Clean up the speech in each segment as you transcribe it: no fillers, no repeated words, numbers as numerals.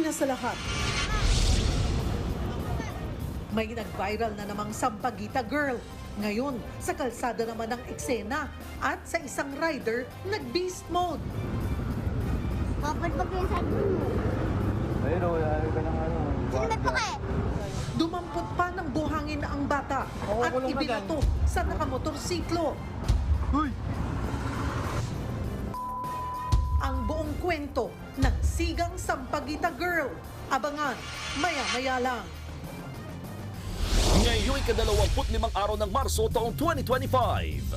Una sa lahat, may nag-viral na namang Sampaguita Girl. Ngayon, sa kalsada naman ng eksena at sa isang rider, nag-beast mode. Kapag mag-iisang mo. Pero wala ka ng ano. Sino ba ka? Dumampot pa ng buhangin ang bata at ibinato sa nakamotorsiklo. Uy! Ang buong kwento ng Sigang Sampaguita Girl. Abangan, maya-maya lang. Ngayong ika-25 araw ng Marso taong 2025.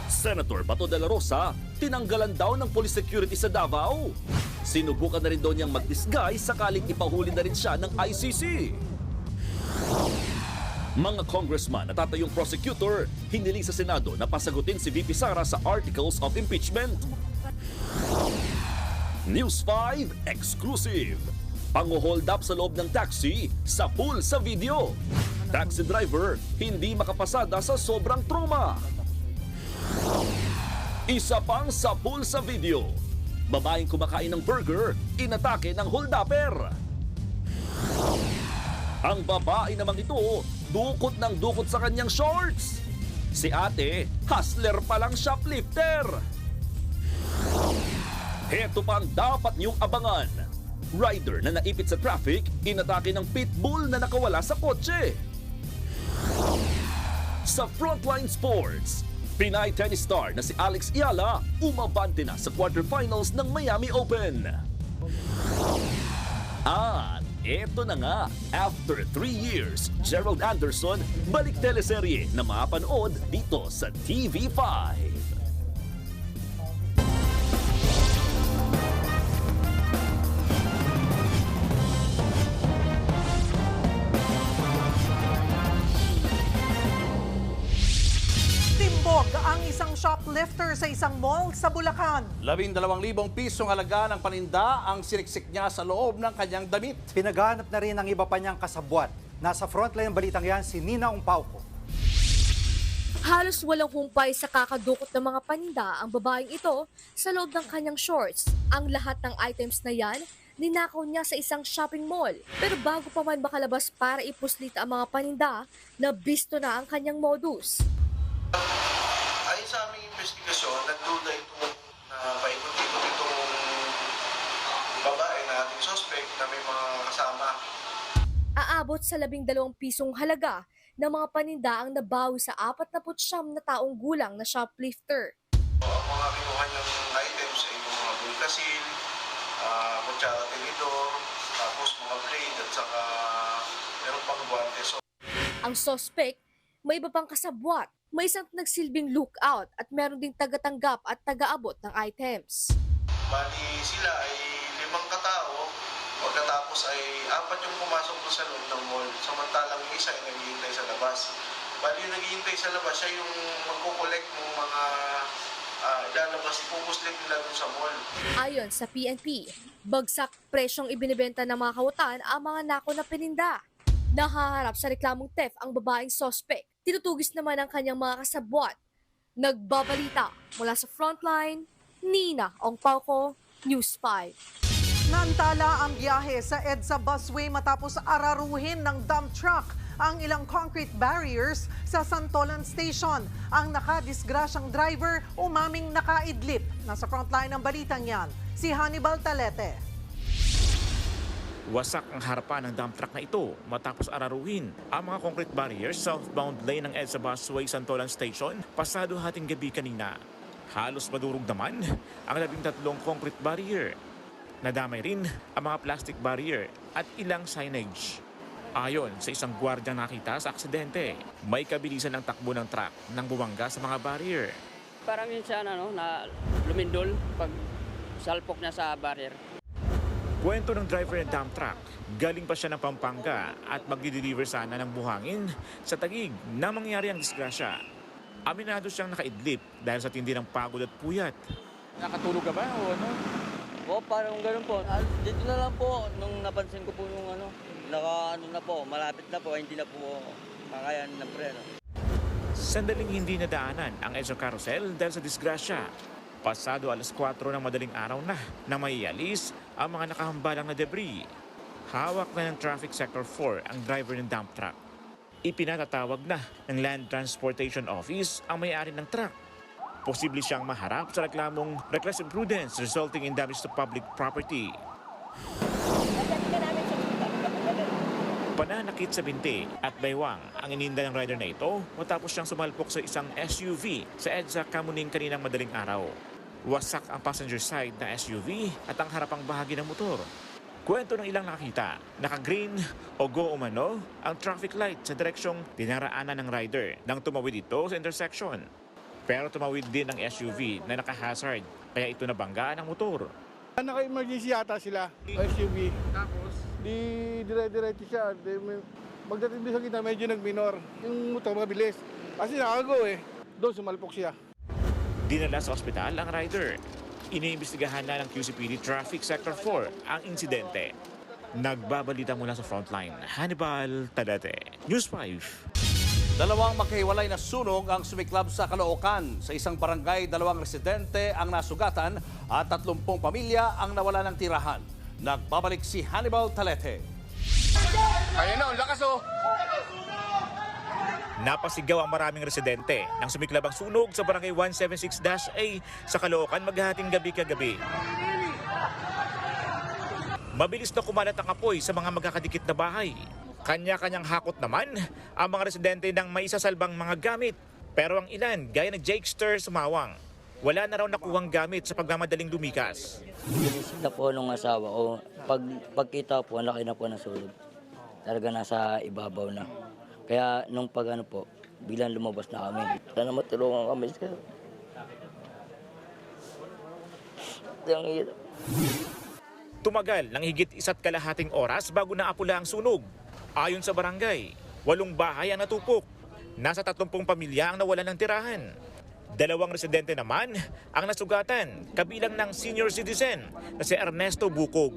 Senator Bato de la Rosa, tinanggalan daw ng police security sa Davao. Sinubukan na rin daw niyang mag-disguise sakaling ipahuli na rin siya ng ICC. Mga congressman at tatayong prosecutor, hiniling sa Senado na pasagutin si VP Sara sa articles of impeachment. News 5 Exclusive. Pang-hold up sa loob ng taxi, sa pool sa video. Taxi driver, hindi makapasada sa sobrang trauma. Isa pang sa pool sa video. Babaeng kumakain ng burger, inatake ng hold-upper. Ang babae namang ito, dukot ng dukot sa kanyang shorts. Si ate, hustler palang shoplifter. Heto pang dapat niyong abangan. Rider na naipit sa traffic, inatake ng pitbull na nakawala sa kotse. Sa Frontline Sports, Pinay tennis star na si Alex Iala umabante na sa quarterfinals ng Miami Open. At eto na nga, after 3 years, Gerald Anderson balik teleserye na mapanood dito sa TV5. Timbog ang isang shoplifter sa isang mall sa Bulacan. 12,000 pisong halaga ng paninda ang siniksik niya sa loob ng kanyang damit. Pinaghahanap na rin ang iba pa niyang kasabwat. Nasa frontline ng balitang yan si Nina Umpauco. Halos walang humpay sa kakadukot ng mga paninda ang babaeng ito sa loob ng kanyang shorts. Ang lahat ng items na yan, ninakaw niya sa isang shopping mall. Pero bago pa man makalabas para ipuslit ang mga paninda, nabisto na ang kanyang modus. Ayon sa aming investigasyon, nagduda itong paikot-ikot itong babae na ating suspect na may mga kasama. Aabot sa 12 pisong halaga ng mga paninda ang nabawi sa 49 na taong gulang na shoplifter. Ang mga kinuha niyang items ay yung mga bulkasil, kutsara tinidor, tapos mga blade at saka meron pang guantes. Ang suspect, may iba pang kasabwat. May isang nagsilbing lookout at meron ding tagatanggap at tagaabot ng items. Bali sila ay 5 katao, pagkatapos ay 4 yung pumasok doon sa loob ng mall, samantalang yung isa ay naghihintay sa labas. Bali yung naghihintay sa labas, siya yung magkukolekt ng mga ilalabas, ipupuslit nila doon sa mall. Ayon sa PNP, bagsak presyong ibinibenta ng mga kawatan ang mga nako na peninda. Nahaharap sa reklamong theft ang babaeng suspect. Tinutugis naman ang kanyang mga kasabwat. Nagbabalita mula sa Frontline, Nina Ongpauco, News 5. Naantala ang biyahe sa EDSA busway matapos araruhin ng dump truck ang ilang concrete barriers sa Santolan Station. Ang nakadisgrasyang driver umaming nakaidlip. Nasa frontline ng balitang yan, si Hannibal Talete. Wasak ang harapan ng dump truck na ito matapos araruhin ang mga concrete barriers southbound lane ng EDSA Busway Santolan Station pasado hating gabi kanina. Halos madurog naman ang 13 concrete barrier. Nadamay rin ang mga plastic barrier at ilang signage. Ayon sa isang gwardyang nakita sa aksidente, may kabilisan ng takbo ng truck nang bumangga sa mga barrier. Parang minsan na lumindol pag salpok niya sa barrier. Kwento ng driver ng dump truck, galing pa siya ng Pampanga at magdi-deliver sana ng buhangin sa Taguig na mangyari ang disgrasya. Aminado siyang nakaidlip dahil sa tindi ng pagod at puyat. Nakatulog ka ba o ano? O parang gano'n po. Dito na lang po nung napansin ko po yung na po, malapit na po, hindi na po kakayanin ng preno. Sandaling hindi nadaanan ang EDSA carousel dahil sa disgrasya. Pasado alas 4 ng madaling araw na maialis ang mga nakahambalang na debris. Hawak na ng Traffic Sector 4 ang driver ng dump truck. Ipinatatawag na ng Land Transportation Office ang may-ari ng truck. Posible siyang maharap sa reklamong reckless imprudence resulting in damage to public property. Pananakit sa binti at baywang ang ininda ng rider na ito matapos siyang sumalpok sa isang SUV sa EDSA Kamuning kaninang madaling araw. Wasak ang passenger side na SUV at ang harapang bahagi ng motor. Kwento ng ilang nakakita, naka-green o go umano ang traffic light sa direksyong dinaraanan ng rider nang tumawid ito sa intersection. Pero tumawid din ang SUV na naka-hazard kaya ito nabanggaan ang motor. Naka-emergency yata sila, SUV. Tapos? Dire-diretso siya. Magdating doon sa kita, medyo nag-minor. Yung motor mabilis. Kasi nakago Doon sumalpok siya. Dinala sa ospital ang rider. Iniimbestigahan na ng QCPD Traffic Sector 4 ang insidente. Nagbabalita mula sa frontline, Hannibal Tadate, News 5. Dalawang magkahiwalay na sunog ang sumiklab sa Caloocan. Sa isang barangay, 2 residente ang nasugatan at 30 pamilya ang nawala ng tirahan. Nagbabalik si Hannibal Talete. Ayun na, lakas Napasigaw ang maraming residente nang sumiklab ang sunog sa barangay 176-A sa Caloocan maghahating gabi kagabi. Mabilis na kumalat ang apoy sa mga magkakadikit na bahay. Kanya-kanyang hakot naman ang mga residente ng maisasalbang mga gamit. Pero ang ilan, gaya ng Jakester, sumawang. Wala na raw nakuhang gamit sa pagmamadaling lumikas. Ginising na po nung asawa ko. Pagkita po, ang laki na po ng sulog. Talaga nasa ibabaw na. Kaya nung biglang lumabas na kami. Sana matulungan kami. Tumagal ng higit 1.5 oras bago naapula ang sunog. Ayon sa barangay, 8 bahay ang natupok. Nasa 30 pamilya ang nawalan ng tirahan. 2 residente naman ang nasugatan, kabilang ng senior citizen na si Ernesto Bukog.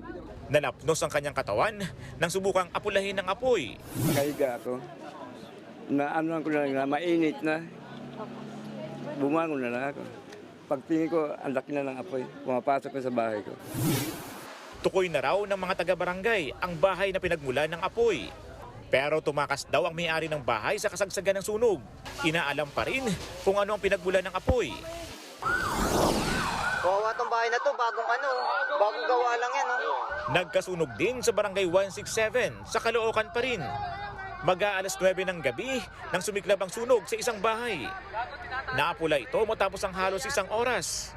Nalapnos ang kanyang katawan nang subukang apulahin ng apoy. Nakahiga ako. Ko na mainit na. Bumangon na lang ako. Pagtingin ko, ang laki na ng apoy. Pumapasok ko sa bahay ko. Tukoy na raw ng mga taga-barangay ang bahay na pinagmulan ng apoy. Pero tumakas daw ang may-ari ng bahay sa kasagsagan ng sunog. Inaalam pa rin kung ano ang pinagmulan ng apoy. Kawawa tong bahay na to, bagong gawa lang yan. Nagkasunog din sa barangay 167 sa Caloocan pa rin. Mag-aalas 9 ng gabi nang sumiklab ang sunog sa isang bahay. Naapula ito matapos ang halos 1 oras.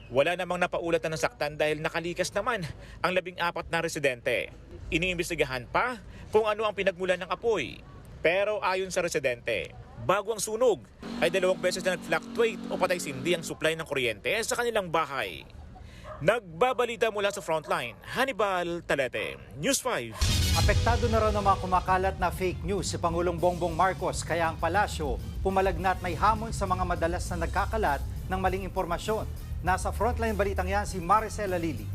Wala namang napaulat na nasaktan dahil nakalikas naman ang 14 na residente. Iniimbestigahan pa kung ano ang pinagmulan ng apoy. Pero ayon sa residente, bago ang sunog ay 2 beses na nag-fluctuate o patay-sindi ang supply ng kuryente sa kanilang bahay. Nagbabalita mula sa frontline, Hannibal Talete, News 5. Apektado na raw ng mga kumakalat na fake news si Pangulong Bongbong Marcos kaya ang palasyo pumalagnat may hamon sa mga madalas na nagkakalat ng maling impormasyon. Nasa frontline balitang yan si Maricela Lili.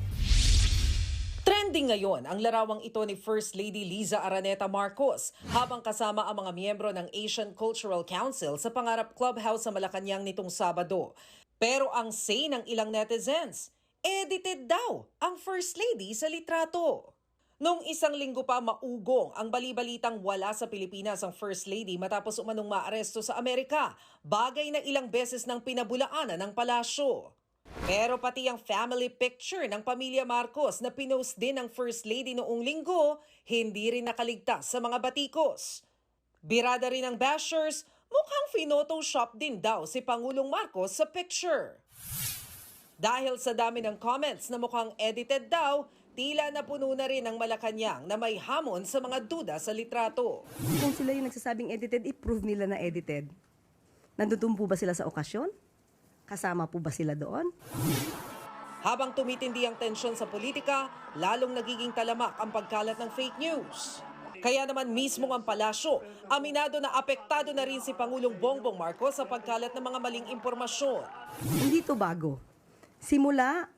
Trending ngayon ang larawang ito ni First Lady Liza Araneta Marcos habang kasama ang mga miyembro ng Asian Cultural Council sa Pangarap Clubhouse sa Malacanang nitong Sabado. Pero ang say ng ilang netizens, edited daw ang First Lady sa litrato. Noong 1 linggo pa maugong ang bali-balitang wala sa Pilipinas ang First Lady matapos umanong maaresto sa Amerika, bagay na ilang beses ng pinabulaanan ng palasyo. Pero pati ang family picture ng pamilya Marcos na pinost din ng First Lady noong linggo, hindi rin nakaligtas sa mga batikos. Birada rin ng bashers, mukhang phinotoshop din daw si Pangulong Marcos sa picture. Dahil sa dami ng comments na mukhang edited daw, tila napuno na rin ang Malacanang na may hamon sa mga duda sa litrato. Kung sila yung nagsasabing edited, i-prove nila na edited. Nandun po ba sila sa okasyon? Kasama po ba sila doon? Habang tumitindi ang tensyon sa politika, lalong nagiging talamak ang pagkalat ng fake news. Kaya naman mismo ang palasyo, aminado na apektado na rin si Pangulong Bongbong Marcos sa pagkalat ng mga maling impormasyon. Hindi to bago. Simula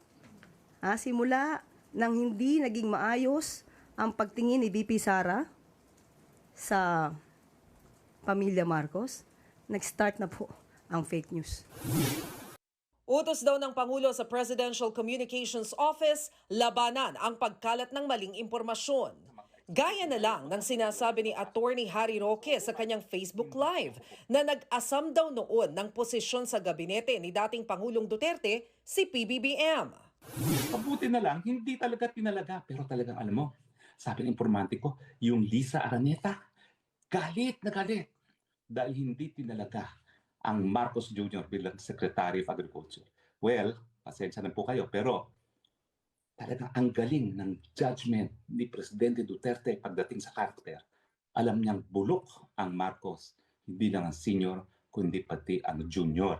nang hindi naging maayos ang pagtingin ni VP Sara sa pamilya Marcos, nag-start na po ang fake news. Utos daw ng Pangulo sa Presidential Communications Office, labanan ang pagkalat ng maling impormasyon. Gaya na lang ng sinasabi ni Attorney Harry Roque sa kanyang Facebook Live na nag-asam daw noon ng posisyon sa gabinete ni dating Pangulong Duterte, si PBBM. Mabuti na lang, hindi talaga tinalaga. Pero talagang alam mo, sabi ng informante ko, yung Liza Araneta, galit na galit. Dahil hindi tinalaga ang Marcos Jr. bilang Secretary of Agriculture. Well, pasensya na po kayo, pero talagang ang galing ng judgment ni Presidente Duterte pagdating sa character. Alam niyang bulok ang Marcos, hindi lang ang senior, kundi pati ang junior.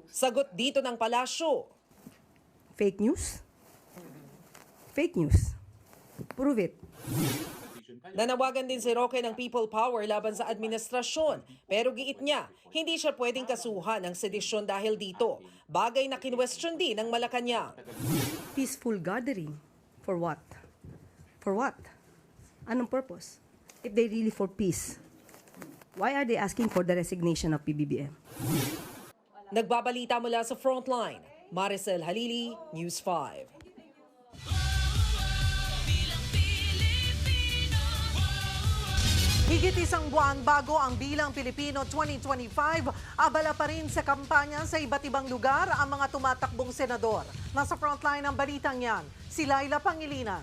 Sagot dito ng palasyo. Fake news? Fake news. Prove it. Nanawagan din si Roque ng people power laban sa administrasyon. Pero giit niya, hindi siya pwedeng kasuhan ng sedisyon dahil dito. Bagay na kinwestiyon din ng Malacanang. Peaceful gathering. For what? For what? Anong purpose? If they really for peace, why are they asking for the resignation of PBBM? Nagbabalita mula sa Frontline, Maricel Halili, News 5. Higit isang buwan bago ang Bilang Pilipino 2025, abala pa rin sa kampanya sa iba't ibang lugar ang mga tumatakbong senador. Nasa frontline ng balitang yan, si Laila Pangilinan.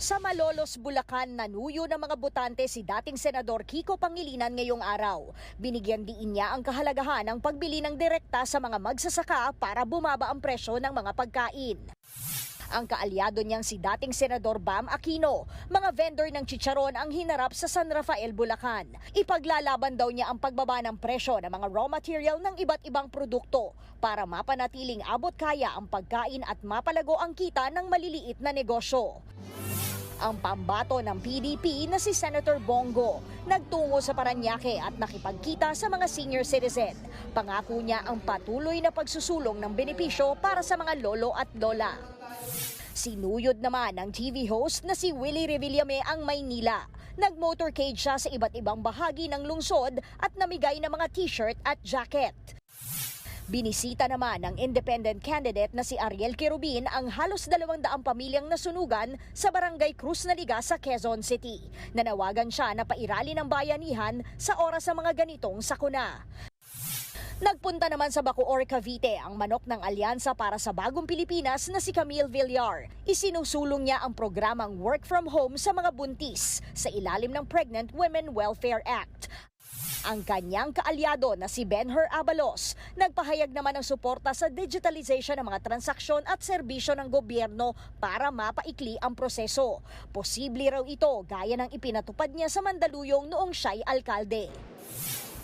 Sa Malolos, Bulacan, nanuyo ng mga botante si dating Senador Kiko Pangilinan ngayong araw. Binigyan diin niya ang kahalagahan ng pagbili ng direkta sa mga magsasaka para bumaba ang presyo ng mga pagkain. Ang kaalyado niyang si dating Senador Bam Aquino, mga vendor ng chicharon ang hinarap sa San Rafael, Bulacan. Ipaglalaban daw niya ang pagbaba ng presyo ng mga raw material ng iba't ibang produkto para mapanatiling abot kaya ang pagkain at mapalago ang kita ng maliliit na negosyo. Ang pambato ng PDP na si Senator Bongo nagtungo sa Parañaque at nakipagkita sa mga senior citizen. Pangako niya ang patuloy na pagsusulong ng benepisyo para sa mga lolo at lola. Sinuyod naman ng TV host na si Willie Revillame ang Maynila. Nag-motorcade siya sa iba't ibang bahagi ng lungsod at namigay ng mga t-shirt at jacket. Binisita naman ng independent candidate na si Ariel Querubin ang halos 200 pamilyang nasunugan sa Barangay Cruz Naliga sa Quezon City. Nanawagan siya na pairali ng bayanihan sa oras sa mga ganitong sakuna. Nagpunta naman sa Bacoor, Cavite ang manok ng Alyansa para sa Bagong Pilipinas na si Camille Villar. Isinusulong niya ang programang Work from Home sa mga buntis sa ilalim ng Pregnant Women Welfare Act. Ang kanyang kaalyado na si Benher Abalos, nagpahayag naman ng suporta sa digitalization ng mga transaksyon at serbisyo ng gobyerno para mapaikli ang proseso. Posible raw ito gaya ng ipinatupad niya sa Mandaluyong noong siya'y alkalde.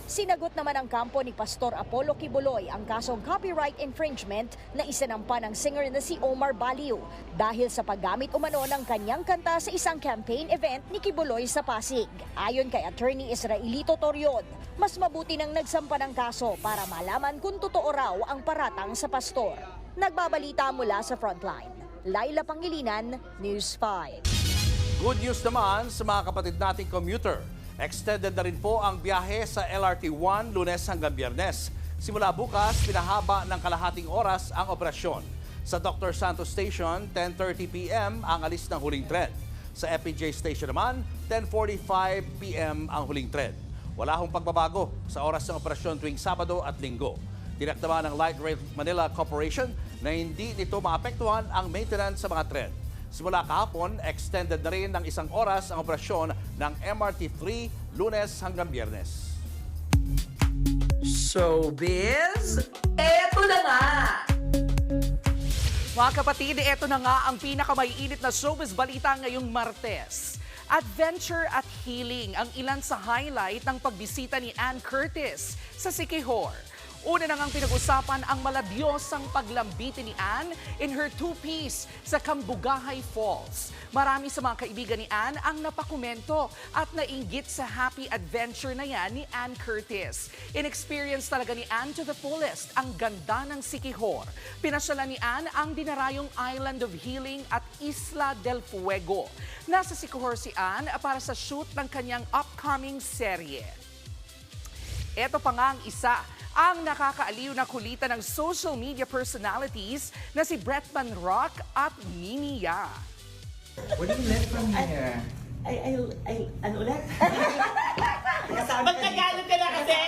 Sinagot naman ang kampo ni Pastor Apollo Kibuloy ang kasong copyright infringement na isinampa ng singer na si Omar Baliw dahil sa paggamit umano ng kanyang kanta sa isang campaign event ni Kibuloy sa Pasig. Ayon kay Attorney Israelito Torion, mas mabuti nang nagsampa ng kaso para malaman kung totoo raw ang paratang sa pastor. Nagbabalita mula sa Frontline, Laila Pangilinan, News 5. Good news naman sa mga kapatid nating commuter. Extended na rin po ang biyahe sa LRT1 Lunes hanggang Biyernes. Simula bukas, pinahaba ng kalahating oras ang operasyon. Sa Dr. Santos Station, 10:30 p.m. ang alis ng huling tren. Sa FPJ Station naman, 10:45 p.m. ang huling tren. Wala hong pagbabago sa oras ng operasyon tuwing Sabado at Linggo. Tiyak naman ng Light Rail Manila Corporation na hindi nito maapektuhan ang maintenance sa mga tren. Simula kahapon, extended na rin ng 1 oras ang operasyon ng MRT3 Lunes hanggang Biyernes. Showbiz, eto na nga! Mga kapatid, eto na nga ang pinakamaiinit na showbiz balita ngayong Martes. Adventure at healing ang ilan sa highlight ng pagbisita ni Ann Curtis sa Siquijor. Una na ngang pinag-usapan ang maladyosang paglambitin ni Ann in her two-piece sa Cambugahay Falls. Marami sa mga kaibigan ni Ann ang napakomento at nainggit sa happy adventure na yan ni Ann Curtis. In-experience talaga ni Ann to the fullest ang ganda ng Siquijor. Pinasyalan ni Ann ang dinarayong Island of Healing at Isla del Fuego. Nasa Siquijor si Ann para sa shoot ng kanyang upcoming serye. Ito pa nga ang isa. ang nakakaaliw na kulitan ng social media personalities na si Bretman Rock at Mimi Ya. What do you learn from here? Ano ulit? Magtagalog ka na kasi!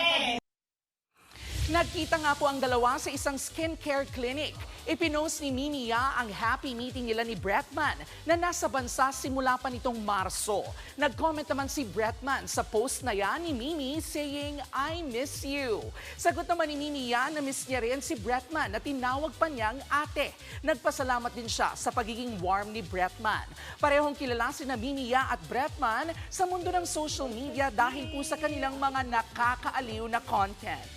Nagkita nga po ang dalawa sa isang skincare clinic. Ipinost ni Mimi Ya ang happy meeting nila ni Bretman na nasa bansa simula pa nitong Marso. Nag-comment naman si Bretman sa post na yan ni Mimi saying, I miss you. Sagot naman ni Mimi Ya na miss niya rin si Bretman na tinawag pa niyang ate. Nagpasalamat din siya sa pagiging warm ni Bretman. Parehong kilala sina Mimi Ya at Bretman sa mundo ng social media dahil po sa kanilang mga nakakaaliw na content.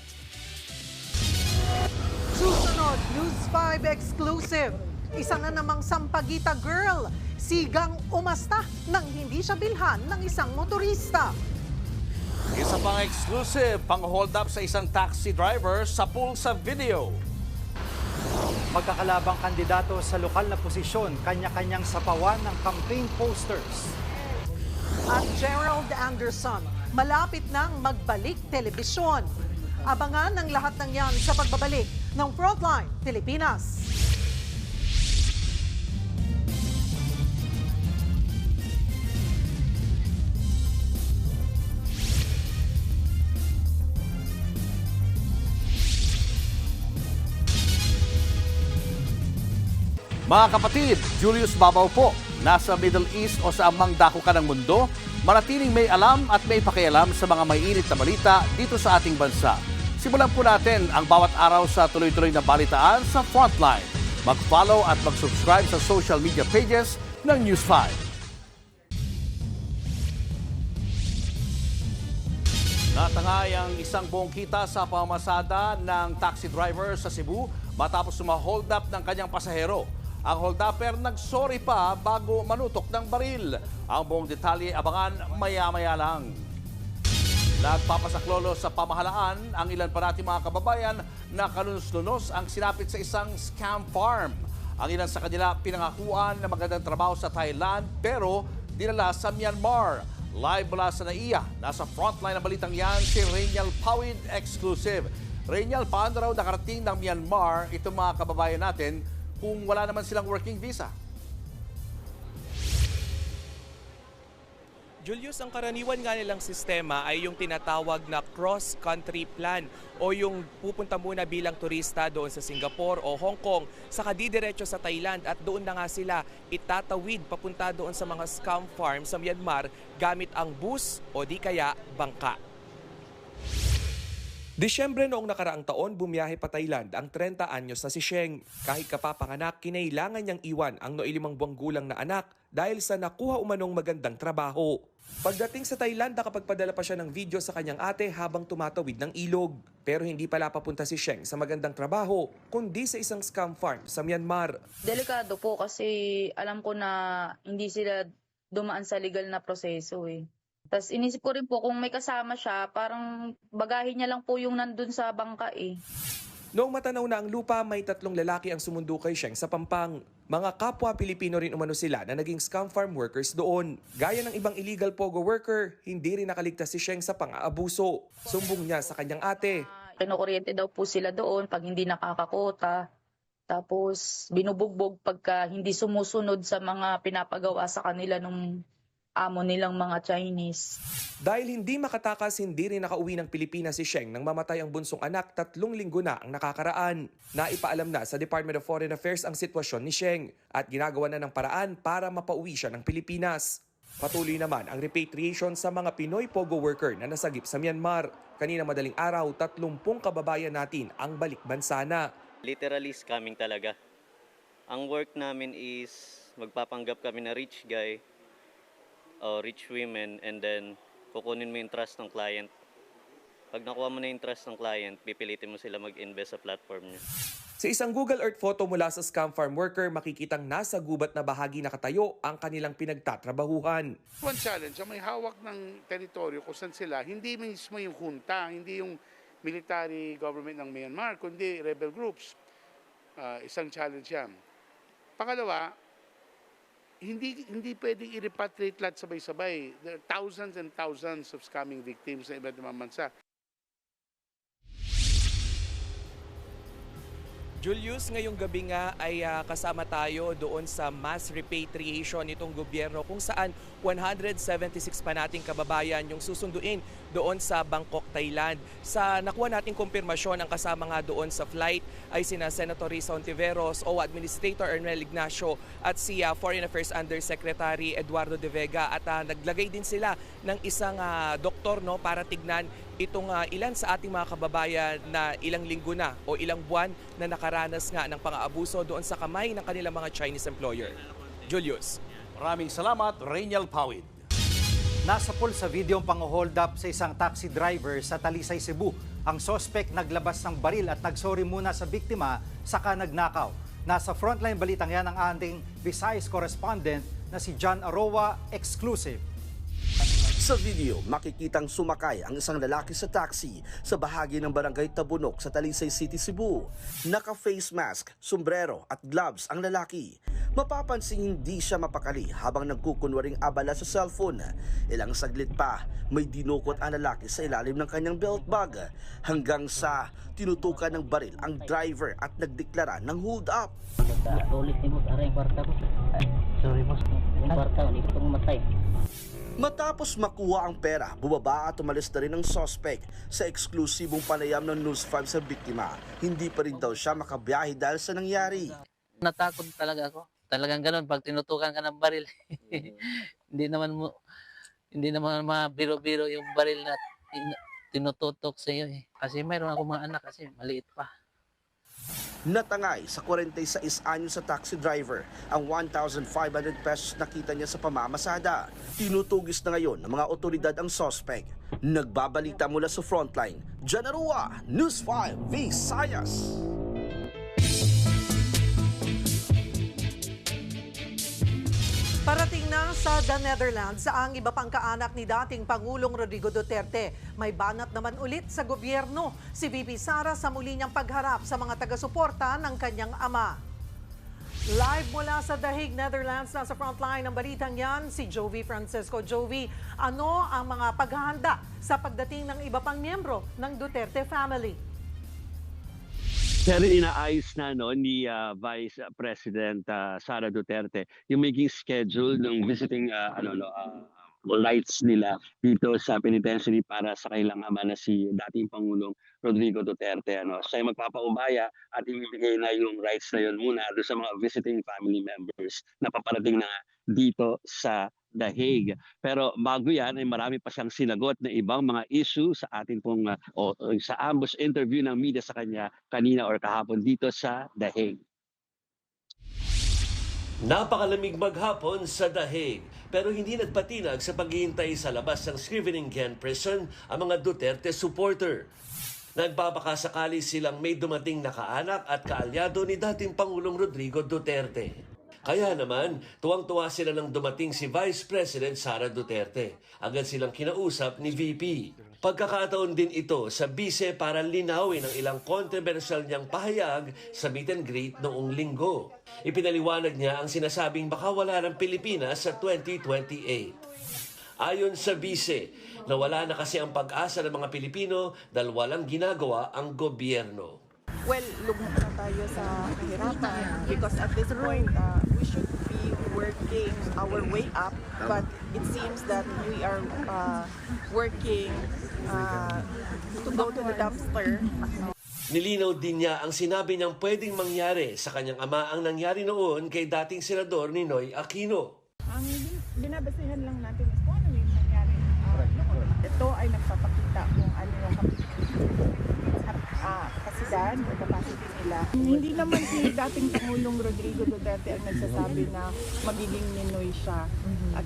Susunod, News 5 exclusive. Isa na namang Sampaguita girl, sigang umasta nang hindi siya bilhan ng isang motorista. Isa pang exclusive, pang-hold up sa isang taxi driver sa pool sa video. Magkakalabang kandidato sa lokal na posisyon, kanya-kanyang sapawan ng campaign posters. At Gerald Anderson, malapit nang magbalik telebisyon. Abangan ang lahat ng yan sa pagbabalik ng Frontline Pilipinas. Mga kapatid, Julius Babaw po. Nasa Middle East o sa amang dako ka ng mundo, manatiling may alam at may pakialam sa mga may init na balita dito sa ating bansa. Simulan po natin ang bawat araw sa tuloy-tuloy na balitaan sa Frontline. Mag-follow at mag-subscribe sa social media pages ng News 5. Natangay ang isang buong kita sa pamamasada ng taxi driver sa Cebu matapos hold up ng kanyang pasahero. Ang hold-upper nagsorry pa bago manutok ng baril. Ang buong detalye abangan maya-maya lang. Nagpapasaklolo sa pamahalaan ang ilan pa nating mga kababayan na kalunos-lunos ang sinapit sa isang scam farm. Ang ilan sa kanila pinangakuan na magandang trabaho sa Thailand pero dinala sa Myanmar. Live mula sa NAIA, nasa frontline ng balitang yan si Reynal Pawid exclusive. Reynal, paano raw nakarating ng Myanmar itong mga kababayan natin kung wala naman silang working visa? Julius, ang karaniwan nga nilang sistema ay yung tinatawag na cross-country plan o yung pupunta muna bilang turista doon sa Singapore o Hong Kong, saka didiretso sa Thailand at doon na nga sila itatawid papunta doon sa mga scam farm sa Myanmar gamit ang bus o di kaya bangka. Disyembre noong nakaraang taon, bumiyahe pa Thailand ang 30 anyos na si Sheng. Kahit kapapanganak, kinailangan niyang iwan ang 5 buwang gulang na anak dahil sa nakuha umanong magandang trabaho. Pagdating sa Thailand, nakapagpadala pa siya ng video sa kanyang ate habang tumatawid ng ilog. Pero hindi pala papunta si Sheng sa magandang trabaho, kundi sa isang scam farm sa Myanmar. Delikado po kasi alam ko na hindi sila dumaan sa legal na proseso eh. Tapos inisip ko rin po kung may kasama siya, parang bagahe niya lang po yung nandun sa bangka eh. Noong matanaw na ang lupa, may 3 lalaki ang sumundo kay Sheng sa Pampang. Mga kapwa Pilipino rin umano sila na naging scam farm workers doon. Gaya ng ibang illegal pogo worker, hindi rin nakaligtas si Sheng sa pang-aabuso. Sumbong niya sa kanyang ate. Kinukuryente daw po sila doon pag hindi nakakakota. Tapos binubugbog pagka hindi sumusunod sa mga pinapagawa sa kanila nung amo nilang mga Chinese. Dahil hindi makatakas, hindi rin nakauwi ng Pilipinas si Sheng nang mamatay ang bunsong anak 3 linggo na ang nakakaraan. Naipaalam na sa Department of Foreign Affairs ang sitwasyon ni Sheng at ginagawa na ng paraan para mapauwi siya ng Pilipinas. Patuloy naman ang repatriation sa mga Pinoy pogo worker na nasagip sa Myanmar. Kanina madaling araw, 30 kababayan natin ang balik bansa na. Literally scamming talaga. Ang work namin is magpapanggap kami na rich guy o rich women and then kukunin mo yung trust ng client. Pag nakuha mo na yung trust ng client, pipilitin mo sila mag-invest sa platform niya. Sa isang Google Earth photo mula sa scam farm worker, makikitang nasa gubat na bahagi nakatayo ang kanilang pinagtatrabahuhan. One challenge, ang may hawak ng teritoryo kung saan sila, hindi mismo yung junta, hindi yung military government ng Myanmar, kundi rebel groups. Isang challenge yan. Pangalawa, hindi pwedeng i-repatriate lahat sabay-sabay. There are thousands and thousands of scamming victims sa iba't ibang bansa. Julius, ngayong gabi nga ay kasama tayo doon sa mass repatriation nitong gobyerno kung saan 176 pa nating kababayan yung susunduin doon sa Bangkok, Thailand. Sa nakuha nating kumpirmasyon, ang kasama nga doon sa flight ay sina Senator Risa Ontiveros, o Administrator Ernel Ignacio at si Foreign Affairs Undersecretary Eduardo De Vega, at naglagay din sila ng isang doktor para tignan itong ilan sa ating mga kababayan na ilang linggo na o ilang buwan na nakaranas nga ng pang-aabuso doon sa kamay ng kanilang mga Chinese employer. Julius. Maraming salamat, Rainiel Pawid. Nasa pool sa video ang pang-hold up sa isang taxi driver sa Talisay, Cebu. Ang suspect naglabas ng baril at nagsorry muna sa biktima, saka nagnakaw. Nasa frontline balitang yan ang ating Visayas correspondent na si John Aroa, exclusive. Sa video, makikitang sumakay ang isang lalaki sa taxi sa bahagi ng barangay Tabunok sa Talisay City, Cebu. Naka-face mask, sombrero at gloves ang lalaki. Mapapansin hindi siya mapakali habang nagkukunwaring abala sa cellphone. Ilang saglit pa, may dinukot ang lalaki sa ilalim ng kanyang belt bag hanggang sa tinutukan ng baril ang driver at nagdeklara ng hold up. Matapos makuha ang pera, bumaba at umalis na rin ang suspect sa eksklusibong panayam ng News 5 sa biktima. Hindi pa rin daw siya makabiyahe dahil sa nangyari. Natakot talaga ako. Talagang ganun pag tinutukan ka ng baril. hindi naman mabiro-biro yung baril na tinututok sa iyo eh. Kasi mayroon ako mga anak kasi maliit pa. Natangay sa 46 anyos sa taxi driver ang 1,500 pesos nakita niya sa pamamasada. Tinutugis na ngayon ng mga otoridad ang suspect. Nagbabalita mula sa frontline, John Aroa, News 5 Visayas. Parating na sa The Netherlands ang iba pang kaanak ni dating Pangulong Rodrigo Duterte. May banat naman ulit sa gobyerno si VP Sara sa muli niyang pagharap sa mga taga-suporta ng kanyang ama. Live mula sa The Hague, Netherlands, nasa frontline ng balitang yan si Jovi Francisco. Jovi, ano ang mga paghahanda sa pagdating ng iba pang miyembro ng Duterte family? Pero inaayos na ni Vice President Sara Duterte yung maging schedule ng visiting rights nila dito sa penitentiary para sa kailang ama na si dating Pangulong Rodrigo Duterte. Siya magpapaubaya at ibibigay na yung rights na yun muna doon sa mga visiting family members na paparating na dito sa The Hague. Pero bago yan ay marami pa siyang sinagot na ibang mga issue sa ating pong sa ambush interview ng media sa kanya kanina or kahapon dito sa The Hague. Napakalamig maghapon sa The Hague pero hindi nagpatinag sa paghihintay sa labas ng Scheveningen Prison ang mga Duterte supporter. Nagbabakasakali silang may dumating na kaanak at kaalyado ni dating Pangulong Rodrigo Duterte. Kaya naman, tuwang-tuwa sila nang dumating si Vice President Sara Duterte. Agad silang kinausap ni VP. Pagkakataon din ito sa bise para linawin ang ilang kontrobersyal niyang pahayag sa meet and greet noong linggo. Ipinaliwanag niya ang sinasabing baka wala ng Pilipinas sa 2028. Ayon sa bise, nawala na kasi ang pag-asa ng mga Pilipino dahil walang ginagawa ang gobyerno. Well, lugmok na tayo sa kahirapan because at this point, we should be working our way up, but it seems that we are working to go to the dumpster. Nilinaw din niya ang sinabi niyang pwedeng mangyari sa kanyang ama ang nangyari noon kay dating Senador Ninoy Aquino. Ang binabasihan lang natin is kung ano yung nangyari noon. Ito ay nagpapakita kung ano yung kapasidad o capacity nila. Hindi naman si dating Pangulong Rodrigo Duterte ang nagsasabi na magiging Ninoy siya at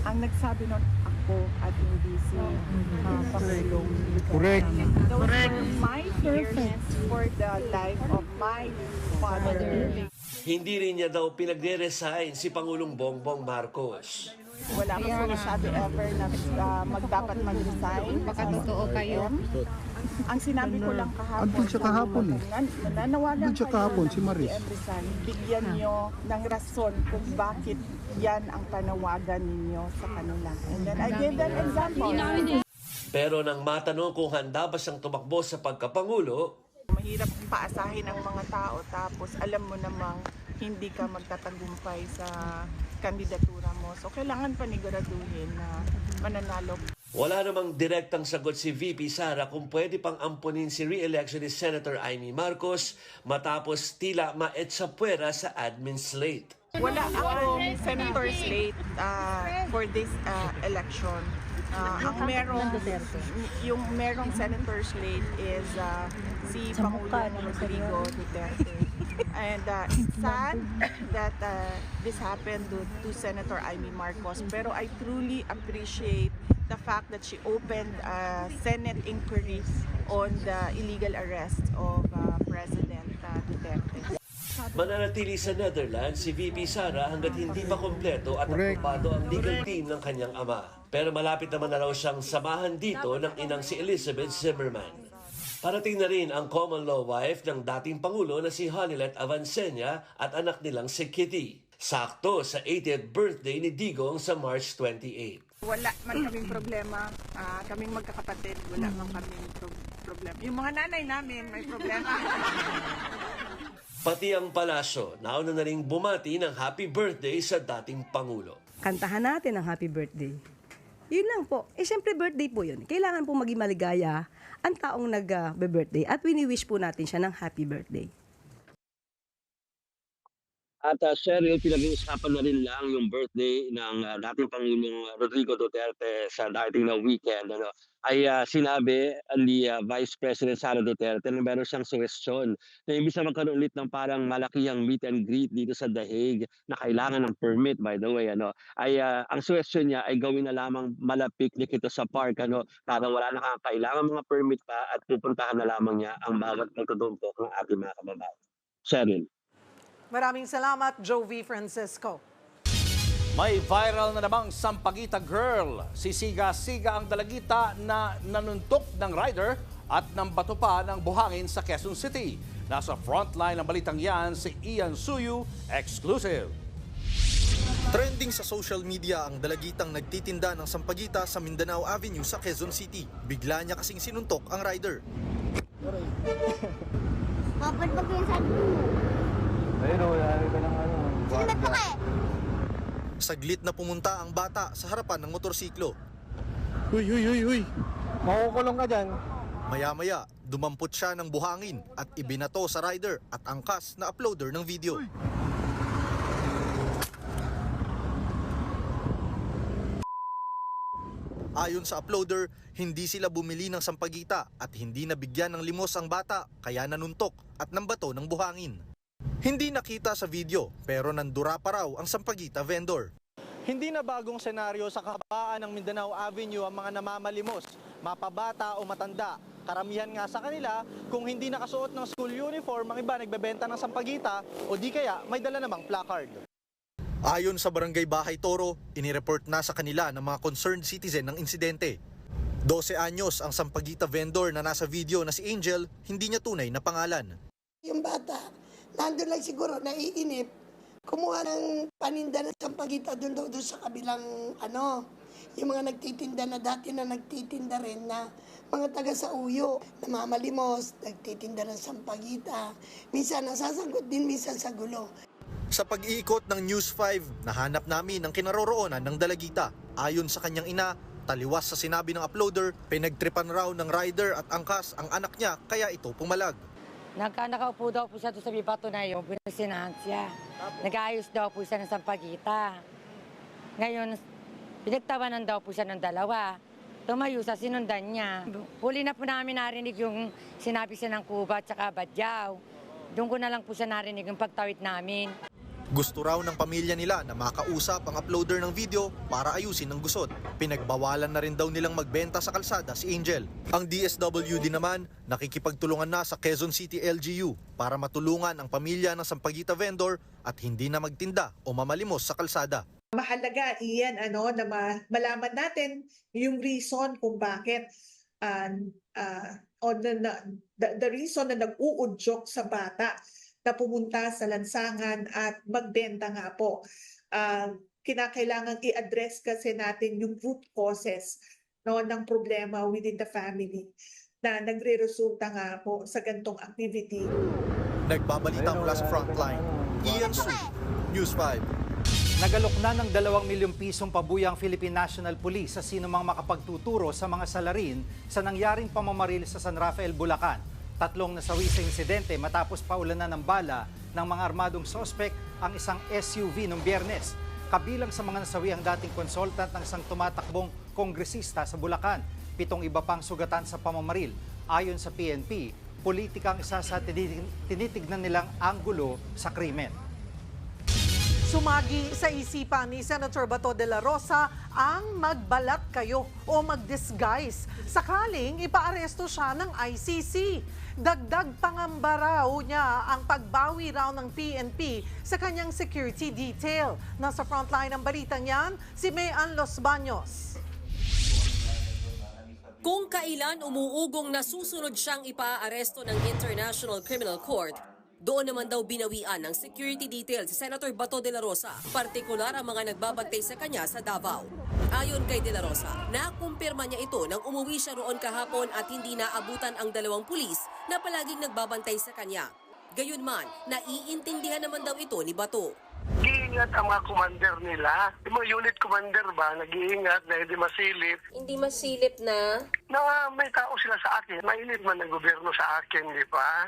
ang nagsabi nun ako at hindi si Pangulong Duterte. Correct. Those were my fears for the life of my father. Hindi rin niya daw pinagre-resign si Pangulong Bongbong Marcos. Wala akong sinasabi ever na magdapat mag-resign. Baka totoo kayo. Ang sinabi ko lang kahapon. Andun siya kahapon eh. Nananawagan Andun siya kahapon, si Maris. Bigyan nyo ng rason kung bakit yan ang panawagan ninyo sa kanila. And then I gave them example. Pero nang matanong kung handa ba siyang tumakbo sa pagkapangulo, Mahirap paasahin ang mga tao tapos alam mo namang hindi ka magtatagumpay sa kandidatura mo. So kailangan paniguraduhin na mananalo. Wala namang direktang sagot si VP Sara kung pwede pang ampunin si re-election ni Senator Amy Marcos matapos tila maetsapuera sa admin slate. Wala akong senator slate for this election. Ang merong senator slate is si Pangulong Rodrigo Duterte. And it's sad that this happened to Senator Amy Marcos. Pero I truly appreciate the fact that she opened a Senate inquiry on the illegal arrest of President Duterte. Mananatili sa Netherlands si VP Sara hanggat hindi pa kompleto at aprobado ang legal team ng kanyang ama. Pero malapit naman na raw siyang samahan dito ng inang si Elizabeth Zimmerman. Parating na rin ang common law wife ng dating Pangulo na si Hanilet Avancenia at anak nilang si Kitty. Sakto sa 80th birthday ni Digong sa March 28. Wala man kaming problema, kaming magkakapatid, wala man kaming problema. Yung mga nanay namin may problema. Pati ang palasyo, nauna na ring bumati ng happy birthday sa dating Pangulo. Kantahan natin ang happy birthday. Yun lang po. Siyempre birthday po yun. Kailangan po maging maligaya ang taong nag-birthday at wini-wish po natin siya ng happy birthday. At Cheryl, pinag-uusapan na rin lang yung birthday ng dating Pangulong Rodrigo Duterte sa dating na weekend. Ay sinabi ni Vice President Sara Duterte na meron siyang suwestyon na imbis na magkaroon ulit ng parang malakihang meet and greet dito sa The Hague na kailangan ng permit, by the way, ay ang suwestyon niya ay gawin na lamang malapiknik ito sa park, parang wala na kailangan mga permit pa at pupuntahan na lamang niya ang bawat pagtutumpok ng ating mga kababayan. Cheryl. Maraming salamat, Jovi Francisco. May viral na namang Sampaguita girl. Sisiga-siga ang dalagita na nanuntok ng rider at ng bato pa ng buhangin sa Quezon City. Nasa frontline ng balitang yan si Ian Suyu, exclusive. Trending sa social media ang dalagitang nagtitinda ng sampagita sa Mindanao Avenue sa Quezon City. Bigla niya kasing sinuntok ang rider. Kapag yung sabi mo. Ayun o, yari ka ng ano. Sinuntok eh. Saglit na pumunta ang bata sa harapan ng motorsiklo. Huy! Makukulong ka dyan. Maya-maya, dumampot siya ng buhangin at ibinato sa rider at angkas na uploader ng video. Ayon sa uploader, hindi sila bumili ng sampagita at hindi nabigyan ng limos ang bata kaya nanuntok at nambato ng buhangin. Hindi nakita sa video pero nandura pa raw ang sampagita vendor. Hindi na bagong senaryo sa kabaan ng Mindanao Avenue ang mga namamalimos, mapabata o matanda. Karamihan nga sa kanila, kung hindi nakasuot ng school uniform, ang iba nagbebenta ng sampagita o di kaya may dala namang placard. Ayon sa Barangay Bahay Toro, inireport na sa kanila ng mga concerned citizen ng insidente. 12 anyos ang sampagita vendor na nasa video na si Angel, hindi niya tunay na pangalan. Yung bata, nandun lang siguro, naiinip, kumuha ng paninda ng sampagita doon sa kabilang, yung mga nagtitinda na dati na nagtitinda rin na mga taga sa Uyo, namamalimos, nagtitinda ng sampagita. Minsan nasasagot din, minsan sa gulo. Sa pag-iikot ng News 5, nahanap namin ang kinaroroonan ng dalagita. Ayon sa kanyang ina, taliwas sa sinabi ng uploader, pinagtripan raw ng rider at angkas ang anak niya kaya ito pumalag. Nakaupo daw po siya doon sa bibato na yun, pinasinahan siya. Nag-aayos daw po siya ng sampagita. Ngayon, pinagtawanan daw po siya ng dalawa. Tumayo sa sinundan niya. Huli na po namin narinig yung sinabi siya ng Kuba at saka Badyaw. Doon ko na lang po siya narinig yung pagtawid namin. Gusto raw ng pamilya nila na makausap ang uploader ng video para ayusin ang gusot. Pinagbawalan na rin daw nilang magbenta sa kalsada si Angel. Ang DSWD naman nakikipagtulungan na sa Quezon City LGU para matulungan ang pamilya ng sampagita vendor at hindi na magtinda o mamalimos sa kalsada. Mahalaga iyan na malaman natin yung reason kung bakit the reason na nag-uudyok sa bata na pumunta sa lansangan at magbenta nga po. Kinakailangan i-address kasi natin yung root causes ng problema within the family. na nagre-resulta nga po sa gantong activity. Nagbabalita mula sa frontline, Ian Su, News 5. Nagalok na ng 2 milyong pisong pabuya ang Philippine National Police sa sinumang makapagtuturo sa mga salarin sa nangyaring pamamaril sa San Rafael, Bulacan. 3 nasawi sa insidente matapos paulanan ng bala ng mga armadong sospek ang isang SUV noong Biyernes. Kabilang sa mga nasawi ang dating consultant ng isang tumatakbong kongresista sa Bulacan. 7 iba pang sugatan sa pamamaril. Ayon sa PNP, politika ang isa sa tinitignan nilang anggulo sa krimen. Sumagi sa isipan ni Senator Bato de la Rosa ang magbalat kayo o mag-disguise sakaling ipaaresto siya ng ICC. Dagdag pangamba raw niya ang pagbawi raw ng PNP sa kanyang security detail. Nasa frontline ng balitang yan, si Mayan Los Baños. Kung kailan umuugong na susunod siyang ipaaresto ng International Criminal Court, doon naman daw binawian ng security detail si Senator Bato de la Rosa, partikular ang mga nagbabantay sa kanya sa Davao. Ayon kay de la Rosa, nakumpirma niya ito nang umuwi siya roon kahapon at hindi naabutan ang 2 pulis na palaging nagbabantay sa kanya. Gayunman, naiintindihan naman daw ito ni Bato. Nag-iingat ang mga commander nila. Yung mga unit commander ba, nag-iingat na hindi masilip. Hindi masilip na? Na may tao sila sa akin. Mainit man ang gobyerno sa akin, di ba?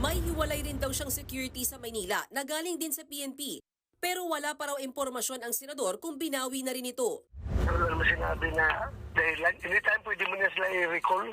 May hiwalay rin daw siyang security sa Maynila na galing din sa PNP. Pero wala pa raw impormasyon ang senador kung binawi na rin ito. Wala naman sinabi na dahil anytime pwede mo na sila i-recall.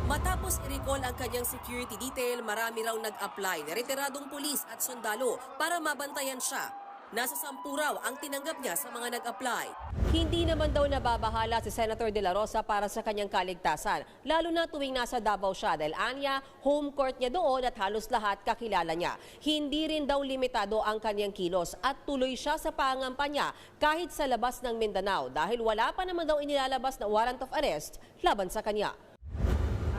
Matapos i-recall ang kanyang security detail, marami raw nag-apply na retiradong pulis at sundalo para mabantayan siya. Nasa 10 raw ang tinanggap niya sa mga nag-apply. Hindi naman daw nababahala si Senator De La Rosa para sa kanyang kaligtasan, lalo na tuwing nasa Davao siya dahil anya, home court niya doon at halos lahat kakilala niya. Hindi rin daw limitado ang kanyang kilos at tuloy siya sa pangampanya kahit sa labas ng Mindanao dahil wala pa naman daw inilalabas na warrant of arrest laban sa kanya.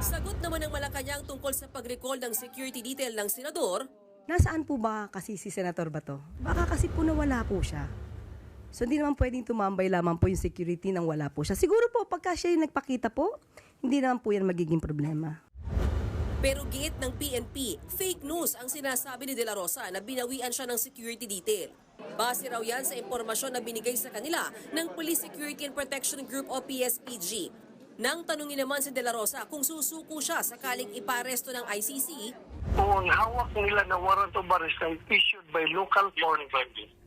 Sagot naman ng Malacanang tungkol sa pag-recall ng security detail ng senador. Nasaan po ba kasi si Senator Bato? Baka kasi po nawala po siya. So hindi naman pwedeng tumambay lamang po yung security nang wala po siya. Siguro po pagka siya yung nagpakita po, hindi naman po yan magiging problema. Pero giit ng PNP, fake news ang sinasabi ni De La Rosa na binawian siya ng security detail. Base raw yan sa impormasyon na binigay sa kanila ng Police Security and Protection Group o PSPG. Nang tanungin naman si De La Rosa kung susuko siang sakaling iparesto ng ICC, Kung hawak nila ng warrant of arrest na issued by local court,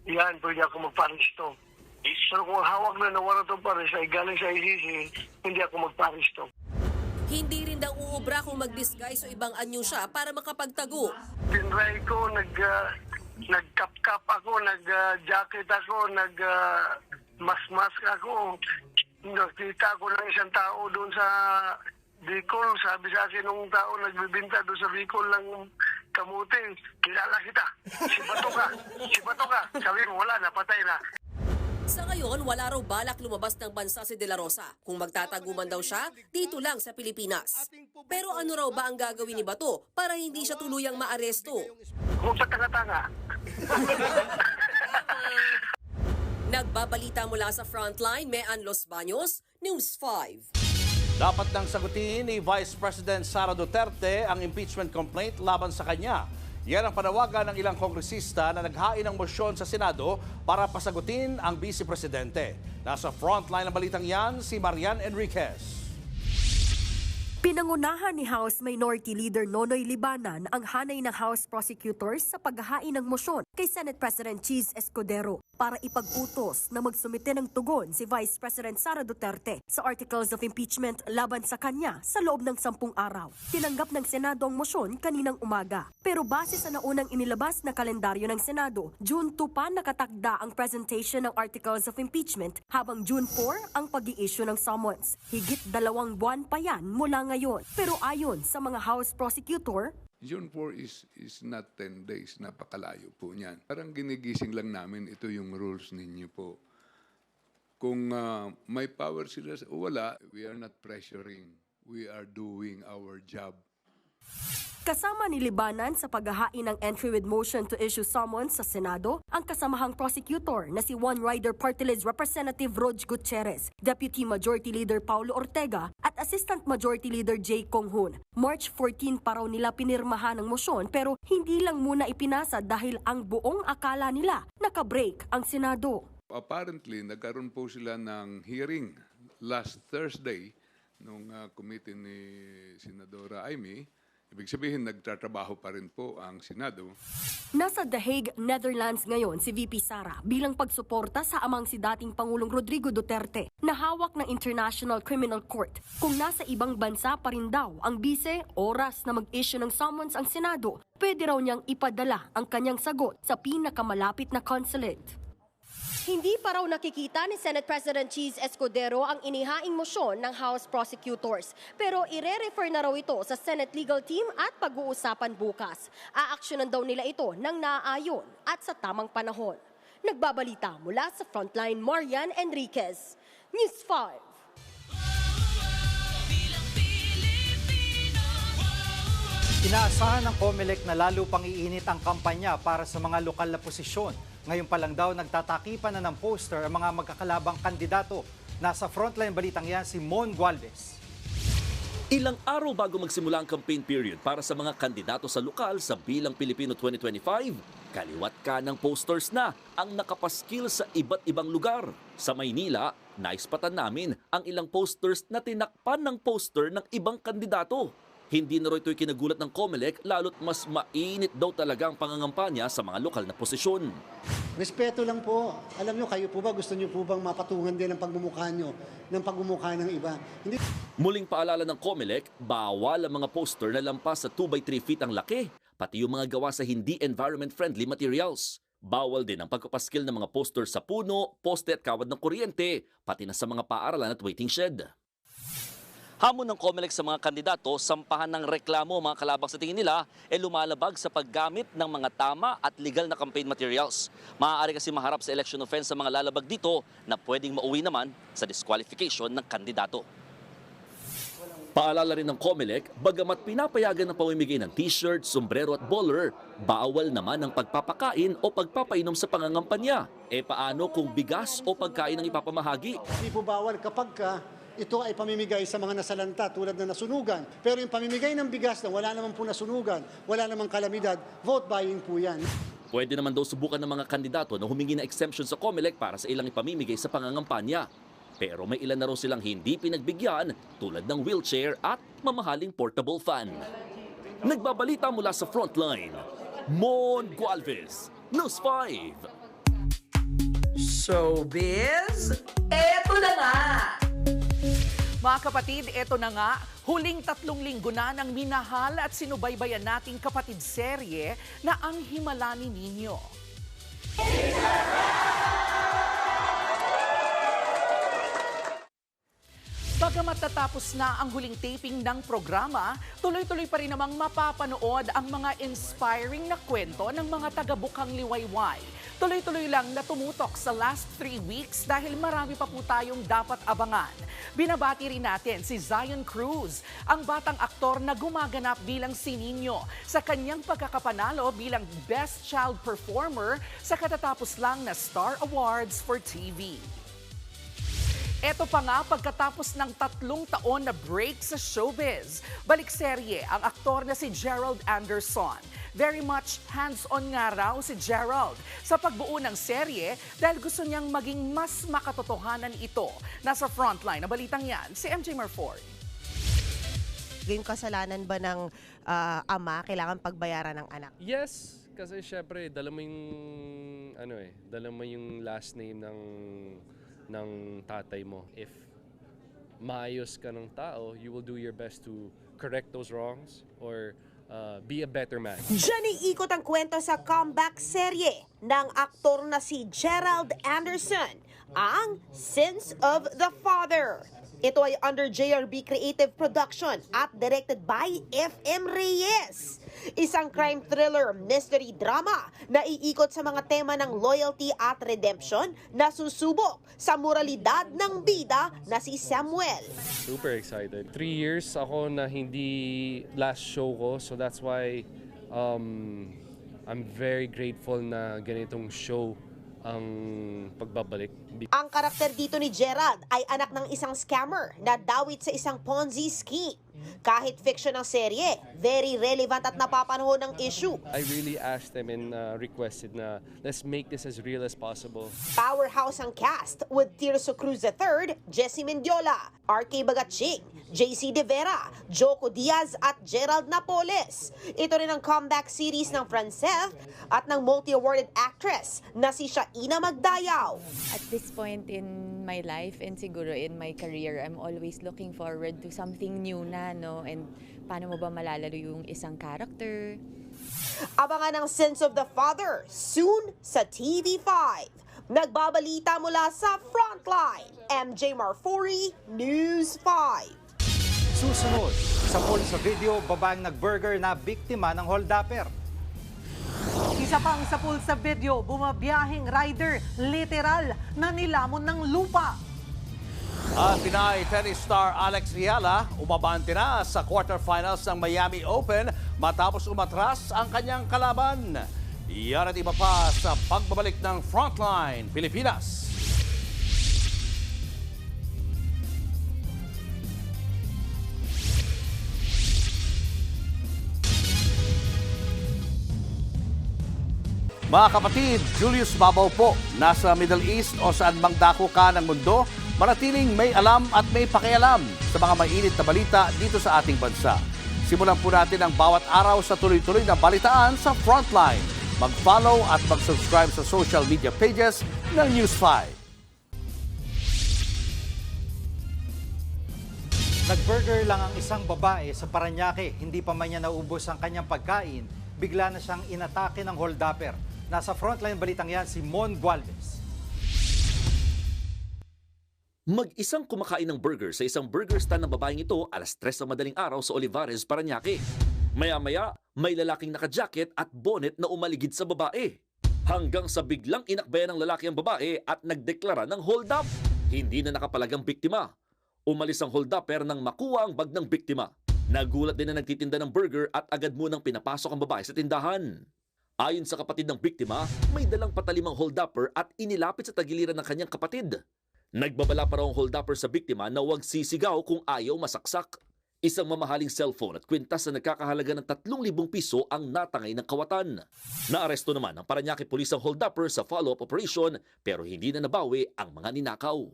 yan, pwede ako magparisto. Pero kung hawak na ng warrant of arrest ay galing sa ICC, hindi ako magparisto. hindi rin daw uubra kung mag-disguise o ibang anyo siya para makapagtago. Tinry ko, nag-cap-cap ako, nag-jacket ako, nag-mask ako. Nakita ko ng isang tao doon sa Bicol. Sabi sa akin nung tao nagbibinta doon sa Bicol ng kamuti, kilala kita. Si Bato ka. Si Bato ka. Sabi mo, wala, napatay na. Sa ngayon, wala raw balak lumabas ng bansa si De La Rosa. Kung magtataguman daw siya, dito lang sa Pilipinas. Pero ano raw ba ang gagawin ni Bato para hindi siya tuluyang maaresto? Kung sa tanga-tanga. Nagbabalita mula sa Frontline, Mayan Los Baños, News 5. Dapat nang sagutin ni Vice President Sara Duterte ang impeachment complaint laban sa kanya. Yan ang panawagan ng ilang kongresista na naghain ng motion sa Senado para pasagutin ang Vice Presidente. Nasa frontline ng balitang yan, si Marian Enriquez. Pinangunahan ni House Minority Leader Nonoy Libanan ang hanay ng House Prosecutors sa paghahain ng motion kay Senate President Cheese Escudero para ipag-utos na magsumite ng tugon si Vice President Sara Duterte sa Articles of Impeachment laban sa kanya sa loob ng 10 araw. Tinanggap ng Senado ang motion kaninang umaga. Pero base sa naunang inilabas na kalendaryo ng Senado, June 2 pa nakatakda ang presentation ng Articles of Impeachment habang June 4 ang pag-i-issue ng summons. Higit 2 buwan pa yan mula ngayon. Pero ayon sa mga House Prosecutor, June 4 is not 10 days. Napakalayo po niyan. Parang ginigising lang namin, ito yung rules ninyo po. Kung may power sila o wala, we are not pressuring. We are doing our job. Kasama ni Libanan sa paghahain ng entry with motion to issue summons sa Senado, ang kasamahang prosecutor na si One Rider Party List Representative Rog Gutierrez, Deputy Majority Leader Paulo Ortega at Assistant Majority Leader Jay Conghun. March 14 pa raw nila pinirmahan ng motion pero hindi lang muna ipinasa dahil ang buong akala nila nakabreak ang Senado. Apparently, nagkaroon po sila ng hearing last Thursday nung committee ni Senadora Amy. Ibig sabihin, nagtatrabaho pa rin po ang Senado. Nasa The Hague, Netherlands ngayon si VP Sara bilang pagsuporta sa amang si dating Pangulong Rodrigo Duterte na hawak ng International Criminal Court. Kung nasa ibang bansa pa rin daw ang bise, oras na mag-issue ng summons ang Senado, pwede raw niyang ipadala ang kanyang sagot sa pinakamalapit na consulate. Hindi pa raw nakikita ni Senate President Cheese Escudero ang inihaing mosyon ng House Prosecutors. Pero ire-refer na raw ito sa Senate Legal Team at pag-uusapan bukas. Aaksyonan daw nila ito ng naaayon at sa tamang panahon. Nagbabalita mula sa Frontline, Marian Enriquez, News 5. Inaasahan ng COMELEC na lalo pang iinit ang kampanya para sa mga lokal na posisyon. Ngayon pa lang daw nagtatakipan na ng poster ang mga magkakalabang kandidato. Nasa Frontline balitang yan si Mon Gualvez. Ilang araw bago magsimula ang campaign period para sa mga kandidato sa lokal sa Bilang Pilipino 2025, kaliwat ka ng posters na ang nakapaskil sa iba't ibang lugar. Sa Maynila, naispatan namin ang ilang posters na tinakpan ng poster ng ibang kandidato. Hindi na rin ito'y kinagulat ng COMELEC lalo't mas mainit daw talaga ang pangangampanya sa mga lokal na posisyon. Respeto lang po. Alam nyo, kayo po ba, gusto nyo po bang mapatungan din ang pagmumukha nyo ng pagmumukha ng iba? Hindi. Muling paalala ng COMELEC, bawal ang mga poster na lampas sa 2x3 feet ang laki, pati yung mga gawa sa hindi environment-friendly materials. Bawal din ang pagpapaskil ng mga poster sa puno, poste at kawad ng kuryente, pati na sa mga paaralan at waiting shed. Hamon ng COMELEC sa mga kandidato, sampahan ng reklamo mga kalabang sa tingin nila lumalabag sa paggamit ng mga tama at legal na campaign materials. Maaari kasi maharap sa election offense sa mga lalabag dito na pwedeng mauwi naman sa disqualification ng kandidato. Paalala rin ng COMELEC, bagamat pinapayagan ng pamimigay ng t-shirt, sombrero at bowler, bawal naman ang pagpapakain o pagpapainom sa pangangampanya. Paano kung bigas o pagkain ang ipapamahagi? Hindi po bawal kapag ito ay pamimigay sa mga nasalanta tulad na nasunugan. Pero yung pamimigay ng bigas na wala naman po nasunugan, wala namang kalamidad, vote buying po yan. Pwede naman daw subukan ng mga kandidato na humingi ng exemption sa COMELEC para sa ilang ipamimigay sa pangangampanya. Pero may ilan na raw silang hindi pinagbigyan tulad ng wheelchair at mamahaling portable fan. Nagbabalita mula sa Frontline, Mon Gualvez, News 5. Showbiz, eto na nga! Mga kapatid, eto na nga, huling 3 linggo na ng minahal at sinubaybayan nating kapatid serye na Ang Himala ni Nino. Bagamat natapos na ang huling taping ng programa, tuloy-tuloy pa rin namang mapapanood ang mga inspiring na kwento ng mga taga-Bukang Liwayway. Tuloy-tuloy lang na tumutok sa last 3 weeks dahil marami pa po tayong dapat abangan. Binabati rin natin si Zion Cruz, ang batang aktor na gumaganap bilang si Nino sa kanyang pagkakapanalo bilang Best Child Performer sa katatapos lang na Star Awards for TV. Eto pa nga, pagkatapos ng 3 taon na break sa showbiz, balik serye ang aktor na si Gerald Anderson. Very much hands-on nga raw si Gerald sa pagbuo ng serye dahil gusto niyang maging mas makatotohanan ito. Nasa Frontline na balitang yan, si MJ Marford. Yung kasalanan ba ng ama kailangan pagbayaran ng anak? Yes, kasi syempre dala mo yung dala mo yung last name ng tatay mo. If maayos ka ng tao, you will do your best to correct those wrongs or be a better man. Diyan iikot ang kwento sa comeback serye ng aktor na si Gerald Anderson, ang Sins of the Father. Ito ay under JRB Creative Production at directed by FM Reyes. Isang crime thriller mystery drama na iikot sa mga tema ng loyalty at redemption na susubok sa moralidad ng bida na si Samuel. Super excited. 3 years ako na hindi last show ko, so that's why I'm very grateful na ganitong show ang pagbabalik. Ang karakter dito ni Gerald ay anak ng isang scammer na dawit sa isang Ponzi scheme. Kahit fiction ang serye, very relevant at napapanahon ng issue. I really asked them and requested na let's make this as real as possible. Powerhouse ang cast with Tirso Cruz III, Jessie Mendiola, RK Bagatching, JC De Vera, Joko Diaz at Gerald Napoles. Ito rin ang comeback series ng Franceth at ng multi-awarded actress na si Shaina Magdayaw. At this point in my life and siguro in my career, I'm always looking forward to something new na, no? And paano mo ba malalaro yung isang character? Abangan ang Sense of the Father soon sa TV5. Nagbabalita mula sa Frontline, MJ Marfori, News 5. Susunod, sa poll sa video, babaeng nag-burger na biktima ng holdupper. Isa pang sa pool sa video, bumabiyahing rider, literal na nilamon ng lupa. At Pinay tennis star Alex Riala umabante na sa quarterfinals ng Miami Open matapos umatras ang kanyang kalaban. Yan at iba pa sa pagbabalik ng Frontline Pilipinas. Mga kapatid, Julius Babaw po, nasa Middle East o saan mang dako ka ng mundo, manatiling may alam at may pakialam sa mga mainit na balita dito sa ating bansa. Simulan po natin ang bawat araw sa tuloy-tuloy na balitaan sa Frontline. Mag-follow at mag-subscribe sa social media pages ng News 5. Nag-burger lang ang isang babae sa Parañaque. Hindi pa man niya naubos ang kanyang pagkain, bigla na siyang inatake ng holdupper. Nasa Frontline balitang yan si Mon Gualvez. Mag-isang kumakain ng burger sa isang burger stand ng babaeng ito alas 3 ng madaling araw sa Olivares, Parañaque. Maya-maya, may lalaking naka-jacket at bonnet na umaligid sa babae. Hanggang sa biglang inakbayan ng lalaki ang babae at nagdeklara ng hold up. Hindi na nakapalagang biktima. Umalis ang holdupper nang makuha ang bag ng biktima. Nagulat din na nagtitinda ng burger at agad munang pinapasok ang babae sa tindahan. Ayon sa kapatid ng biktima, may dalang patalimang holdupper at inilapit sa tagiliran ng kanyang kapatid. Nagbabala pa raw ang holdupper sa biktima na huwag sisigaw kung ayaw masaksak. Isang mamahaling cellphone at kwintas na nagkakahalaga ng 3,000 piso ang natangay ng kawatan. Naaresto naman ng Parañaque Police ang holdupper sa follow-up operation pero hindi na nabawi ang mga ninakaw.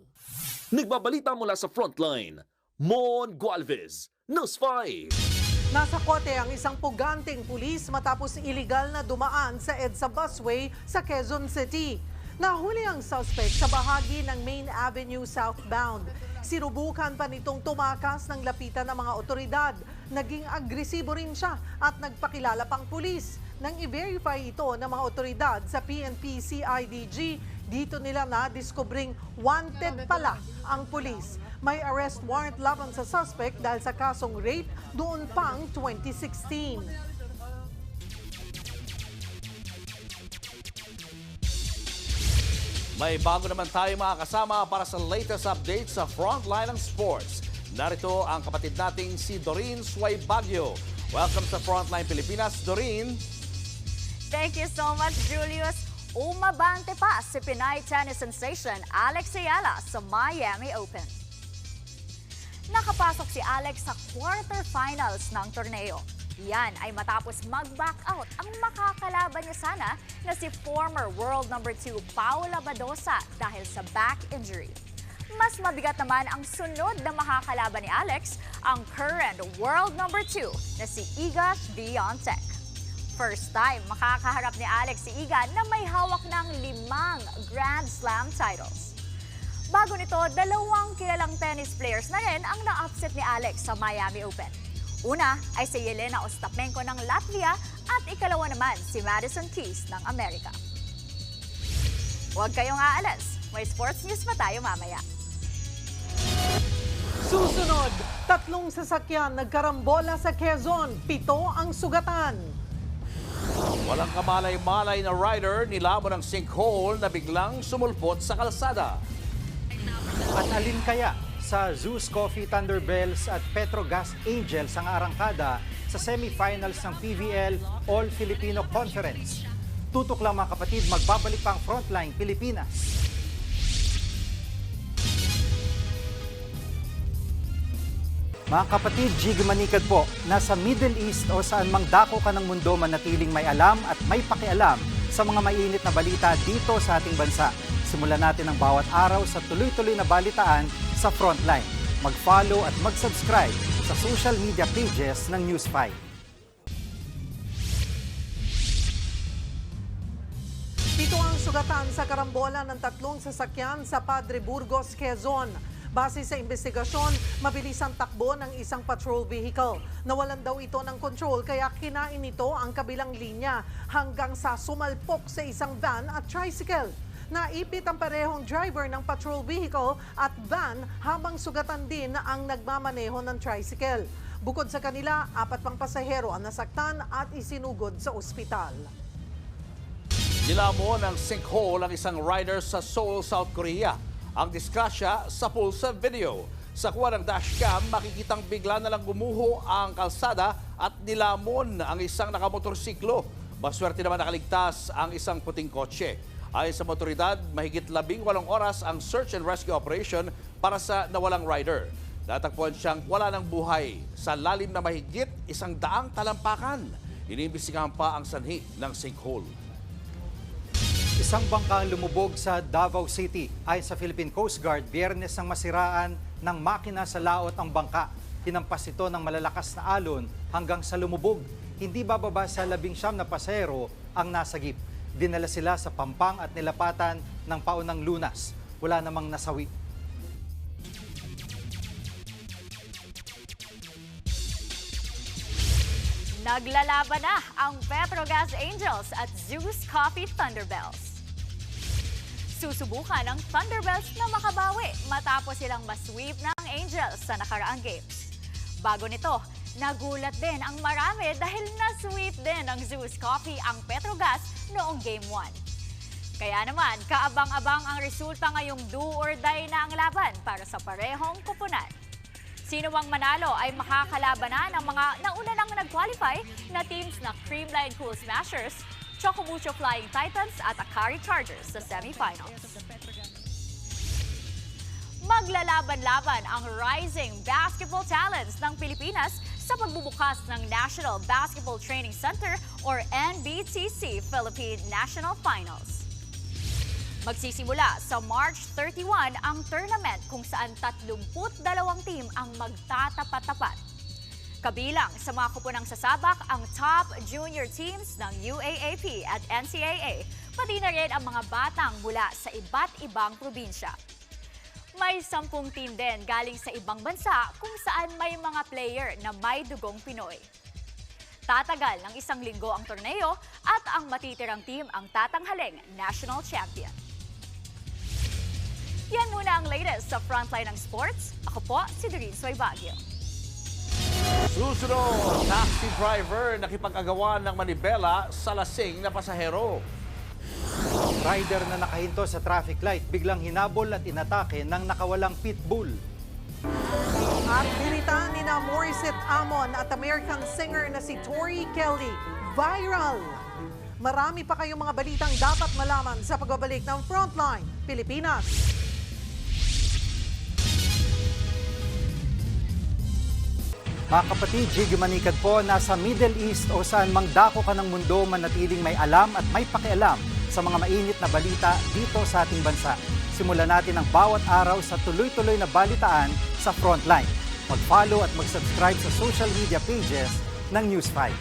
Nagbabalita mula sa Frontline, Mon Gualvez, News 5. Nasa kote ang isang puganting pulis matapos iligal na dumaan sa EDSA busway sa Quezon City. Nahuli ang suspect sa bahagi ng Main Avenue southbound. Sinubukan pa nitong tumakas ng lapitan ng mga otoridad. Naging agresibo rin siya at nagpakilala pang pulis. Nang i-verify ito ng mga otoridad sa PNP CIDG, dito nila na-discovering wanted pala ang pulis. May arrest warrant laban sa suspect dahil sa kasong rape doon pang 2016. May bago naman tayo mga kasama para sa latest updates sa Frontline ng Sports. Narito ang kapatid nating si Doreen Suay Baguio. Welcome sa Frontline Pilipinas, Doreen. Thank you so much, Julius. Umabante pa si Pinay tennis sensation Alex Ayala sa Miami Open. Nakapasok si Alex sa quarterfinals ng torneo. Yan ay matapos mag-back out ang makakalaban niya sana na si former world number 2 Paula Badosa dahil sa back injury. Mas mabigat naman ang sunod na makakalaban ni Alex, ang current world number 2 na si Iga Swiatek. First time makakaharap ni Alex si Iga na may hawak ng 5 Grand Slam titles. Bago nito, 2 kilalang tennis players na rin ang na-upset ni Alex sa Miami Open. Una ay si Jelena Ostapenko ng Latvia at ikalawa naman si Madison Keys ng Amerika. Huwag kayong aalis, may sports news pa tayo mamaya. Susunod, 3 sasakyan nagkarambola sa Quezon, 7 ang sugatan. Walang kamalay-malay na rider nilamon ng sinkhole na biglang sumulpot sa kalsada. At alin kaya sa Zeus Coffee Thunderbells at Petrogas Angels ang arangkada sa semifinals ng PVL All Filipino Conference? Tutok lang mga kapatid, magbabalik pa ang Frontline Pilipinas. Mga kapatid, Jig Manikad po, nasa Middle East o saan mang dako ka ng mundo manatiling may alam at may pakialam sa mga mainit na balita dito sa ating bansa. Simulan natin ang bawat araw sa tuloy-tuloy na balitaan sa Frontline. Mag-follow at mag-subscribe sa social media pages ng News 5. Pito ang sugatan sa karambola ng 3 sasakyan sa Padre Burgos, Quezon. Base sa investigasyon, mabilis ang takbo ng isang patrol vehicle. Nawalan daw ito ng control kaya kinain nito ang kabilang linya hanggang sa sumalpok sa isang van at tricycle. Naipit ang parehong driver ng patrol vehicle at van habang sugatan din ang nagmamaneho ng tricycle. Bukod sa kanila, 4 pang pasahero ang nasaktan at isinugod sa ospital. Nilamon ng sinkhole ang isang rider sa Seoul, South Korea. Ang disgrasya sa pulsa video. Sa kuha ng dashcam, makikitang bigla na lang gumuho ang kalsada at nilamon ang isang nakamotorsiklo. Maswerte naman nakaligtas ang isang puting kotse. Ayon sa motoridad, mahigit 18 oras ang search and rescue operation para sa nawalang rider. Natagpuan siyang wala ng buhay sa lalim na mahigit 100 talampakan. Iniimbestigahan pa ang sanhi ng sinkhole. Isang bangka lumubog sa Davao City. Ayon sa Philippine Coast Guard, Biyernes ang masiraan ng makina sa laot ang bangka. Hinampas ito ng malalakas na alon hanggang sa lumubog. Hindi bababa sa 19 na pasahero ang nasagip. Dinala sila sa Pampang at nilapatan ng paunang Lunas. Wala namang nasawi. Naglalaban na ang Petrogas Angels at Zeus Coffee Thunderbells. Susubukan ng Thunderbells na makabawi matapos silang masweep ng Angels sa nakaraang games. Bago nito, nagulat din ang marami dahil na-sweep din ng Zeus Coffee ang Petrogas noong Game 1. Kaya naman, kaabang-abang ang resulta ngayong do or die na ang laban para sa parehong kupunan. Sino mang manalo ay makakalaban na ng mga nauna nang nag-qualify na teams na Creamline Cool Smashers, Chocomucho Flying Titans at Akari Chargers sa semifinals. Maglalaban-laban ang rising basketball talents ng Pilipinas sa pagbubukas ng National Basketball Training Center or NBTC Philippine National Finals. Magsisimula sa March 31 ang tournament kung saan 32 team ang magtatapat-tapat. Kabilang sa mga kupunang sasabak ang top junior teams ng UAAP at NCAA, pati na rin ang mga batang mula sa iba't ibang probinsya. May 10 team din galing sa ibang bansa kung saan may mga player na may dugong Pinoy. Tatagal ng 1 linggo ang torneo at ang matitirang team ang tatanghaling national champion. Yan muna ang latest sa Frontline ng Sports. Ako po si Doreen Soy Baguio. Susunod, taxi driver nakipag-agawan ng manibela sa lasing na pasahero. Rider na nakahinto sa traffic light biglang hinabol at inatake ng nakawalang pitbull. At binita ni na Morissette Amon at American singer na si Tori Kelly. Viral! Marami pa kayong mga balitang dapat malaman sa pagbabalik ng Frontline Pilipinas. Mga kapatid, Jig Manikad po, nasa Middle East o saan mang dako ka ng mundo manatiling may alam at may pakialam sa mga mainit na balita dito sa ating bansa. Simulan natin ang bawat araw sa tuloy-tuloy na balitaan sa Frontline. Mag-follow at mag-subscribe sa social media pages ng News 5.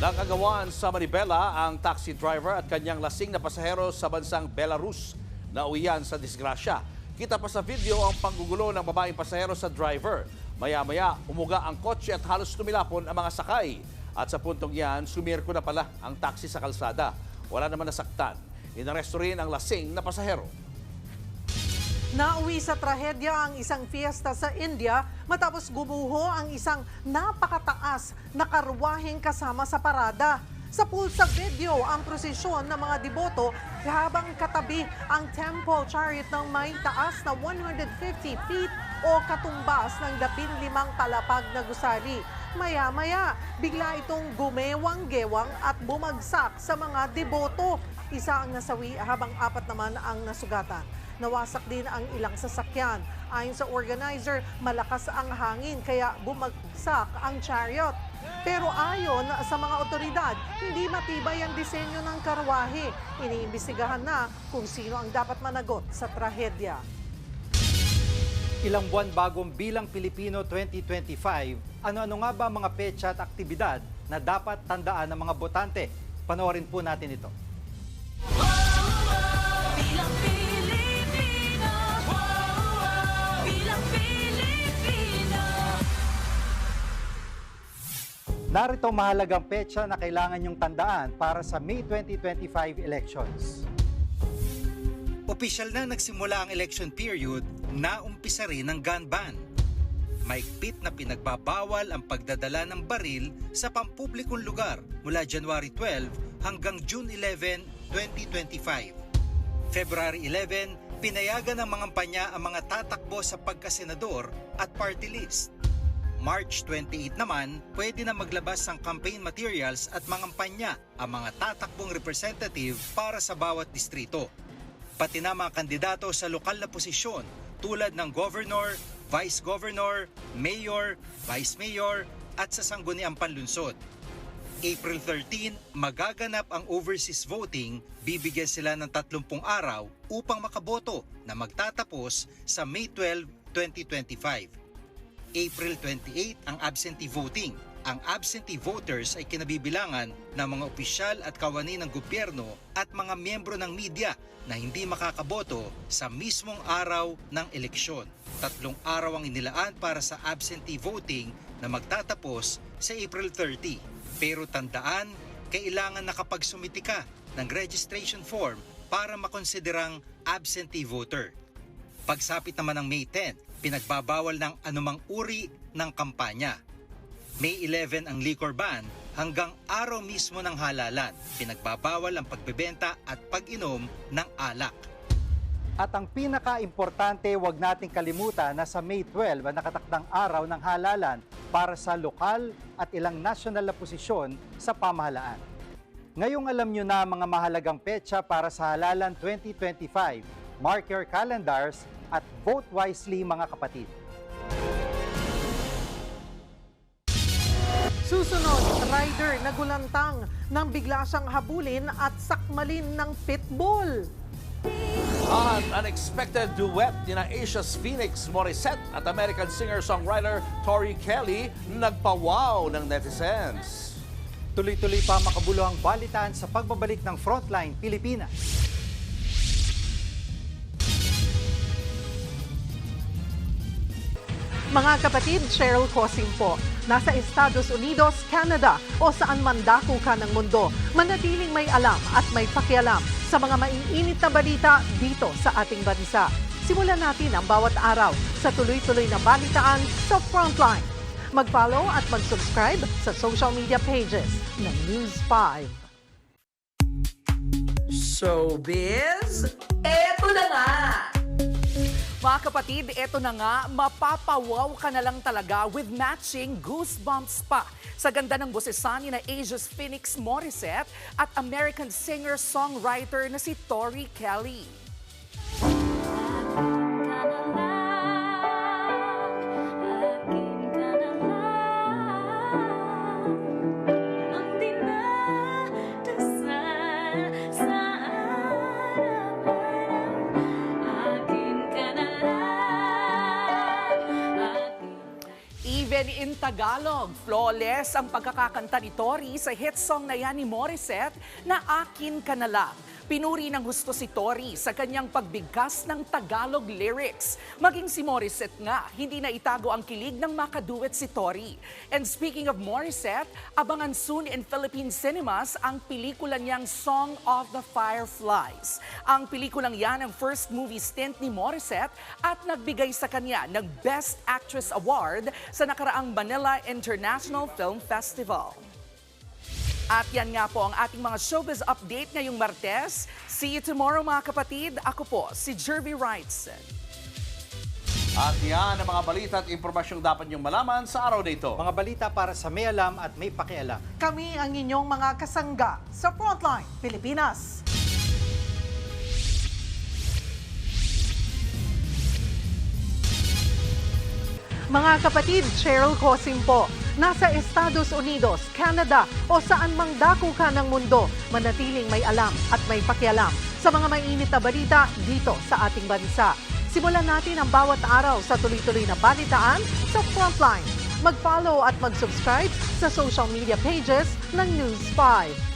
Nakagawan sa Manibela ang taxi driver at kanyang lasing na pasahero sa bansang Belarus na uwian sa disgrasya. Kita pa sa video ang panggugulo ng babaeng pasahero sa driver. Maya-maya, umuga ang kotse at halos tumilapon ang mga sakay. At sa puntong yan, sumirko na pala ang taxi sa kalsada. Wala naman nasaktan. Inaresto rin ang lasing na pasahero. Nauwi sa trahedya ang isang fiesta sa India matapos gumuho ang isang napakataas na karwaheng kasama sa parada. Sa pulsa video ang prosesyon ng mga deboto habang katabi ang temple chariot ng may taas na 150 feet o katumbas ng 15 palapag na gusali. Maya-maya, bigla itong gumewang-gewang at bumagsak sa mga deboto. Isa ang nasawi habang 4 naman ang nasugatan. Nawasak din ang ilang sasakyan. Ayon sa organizer, malakas ang hangin kaya bumagsak ang chariot. Pero ayon sa mga otoridad, hindi matibay ang disenyo ng karwahe. Iniimbestigahan na kung sino ang dapat managot sa trahedya. Ilang buwan bagong bilang Pilipino 2025, ano-ano nga ba ang mga petsa at aktibidad na dapat tandaan ng mga botante? Panoorin po natin ito. Bilang Pilipino, bilang Pilipino. Narito ang mahalagang petsa na kailangan niyong tandaan para sa May 2025 elections. Opisyal na nagsimula ang election period na umpisa rin ng gun ban. Maigpit na pinagbabawal ang pagdadala ng baril sa pampublikong lugar mula January 12 hanggang June 11, 2025. February 11, pinayagan ng mga kampanya ang mga tatakbo sa pagkasenador at party list. March 28 naman, pwede na maglabas ng campaign materials at mga kampanya ang mga tatakbong representative para sa bawat distrito. Pati na mga kandidato sa lokal na posisyon tulad ng governor, vice governor, mayor, vice mayor at sa sangguniang panlunsod. April 13, magaganap ang overseas voting, bibigyan sila ng 30 araw upang makaboto na magtatapos sa May 12, 2025. April 28 ang absentee voting. Ang absentee voters ay kinabibilangan ng mga opisyal at kawani ng gobyerno at mga miyembro ng media na hindi makakaboto sa mismong araw ng eleksyon. 3 araw ang inilaan para sa absentee voting na magtatapos sa April 30. Pero tandaan, kailangan nakapagsumiti ka ng registration form para makonsiderang absentee voter. Pagsapit naman ng May 10, pinagbabawal ng anumang uri ng kampanya. May 11 ang liquor ban hanggang araw mismo ng halalan. Pinagbabawal ang pagbebenta at pag-inom ng alak. At ang pinaka-importante, huwag nating kalimutan na sa May 12 ang nakatakdang araw ng halalan para sa lokal at ilang national na posisyon sa pamahalaan. Ngayong alam nyo na mga mahalagang petsa para sa halalan 2025. Mark your calendars at vote wisely mga kapatid. Susunod, rider na gulantang nang bigla siyang habulin at sakmalin ng pitbull. At unexpected duet ni na Asia's Phoenix Morissette at American singer-songwriter Tori Kelly nagpa-wow ng netizens. Tuloy-tuloy pa makabuluhang balitaan sa pagbabalik ng Frontline Pilipinas. Mga kapatid, Cheryl Cosing po. Nasa Estados Unidos, Canada o saan man dako ka ng mundo, manatiling may alam at may pakialam sa mga maiinit na balita dito sa ating bansa. Simulan natin ang bawat araw sa tuloy-tuloy na balitaan sa Frontline. Mag-follow at mag-subscribe sa social media pages ng News 5. Showbiz, eto na nga! Mga kapatid, eto na nga, mapapawaw ka na lang talaga with matching goosebumps pa sa ganda ng bosesan ni na Asia's Phoenix Morissette at American singer-songwriter na si Tori Kelly. In Tagalog, flawless ang pagkakakanta ni Tori sa hit song na yan ni Morissette na Akin Ka Na Lang. Pinuri ng husto si Tori sa kanyang pagbigkas ng Tagalog lyrics. Maging si Morissette nga, hindi na itago ang kilig ng makaduet si Tori. And speaking of Morissette, abangan soon in Philippine cinemas ang pelikula niyang Song of the Fireflies. Ang pelikulang yan ang first movie stint ni Morissette at nagbigay sa kanya ng Best Actress Award sa nakaraang Manila International Film Festival. At yan nga po ang ating mga showbiz update ngayong Martes. See you tomorrow mga kapatid. Ako po si Jervy Wrightson. At yan ang mga balita at impormasyong dapat niyong malaman sa araw na ito. Mga balita para sa may alam at may pakialam. Kami ang inyong mga kasangga sa Frontline Pilipinas. Mga kapatid, Cheryl Cosim po. Nasa Estados Unidos, Canada o saan mang dako ka ng mundo, manatiling may alam at may pakialam sa mga mainit na balita dito sa ating bansa. Simulan natin ang bawat araw sa tuloy-tuloy na balitaan sa Frontline. Mag-follow at mag-subscribe sa social media pages ng News 5.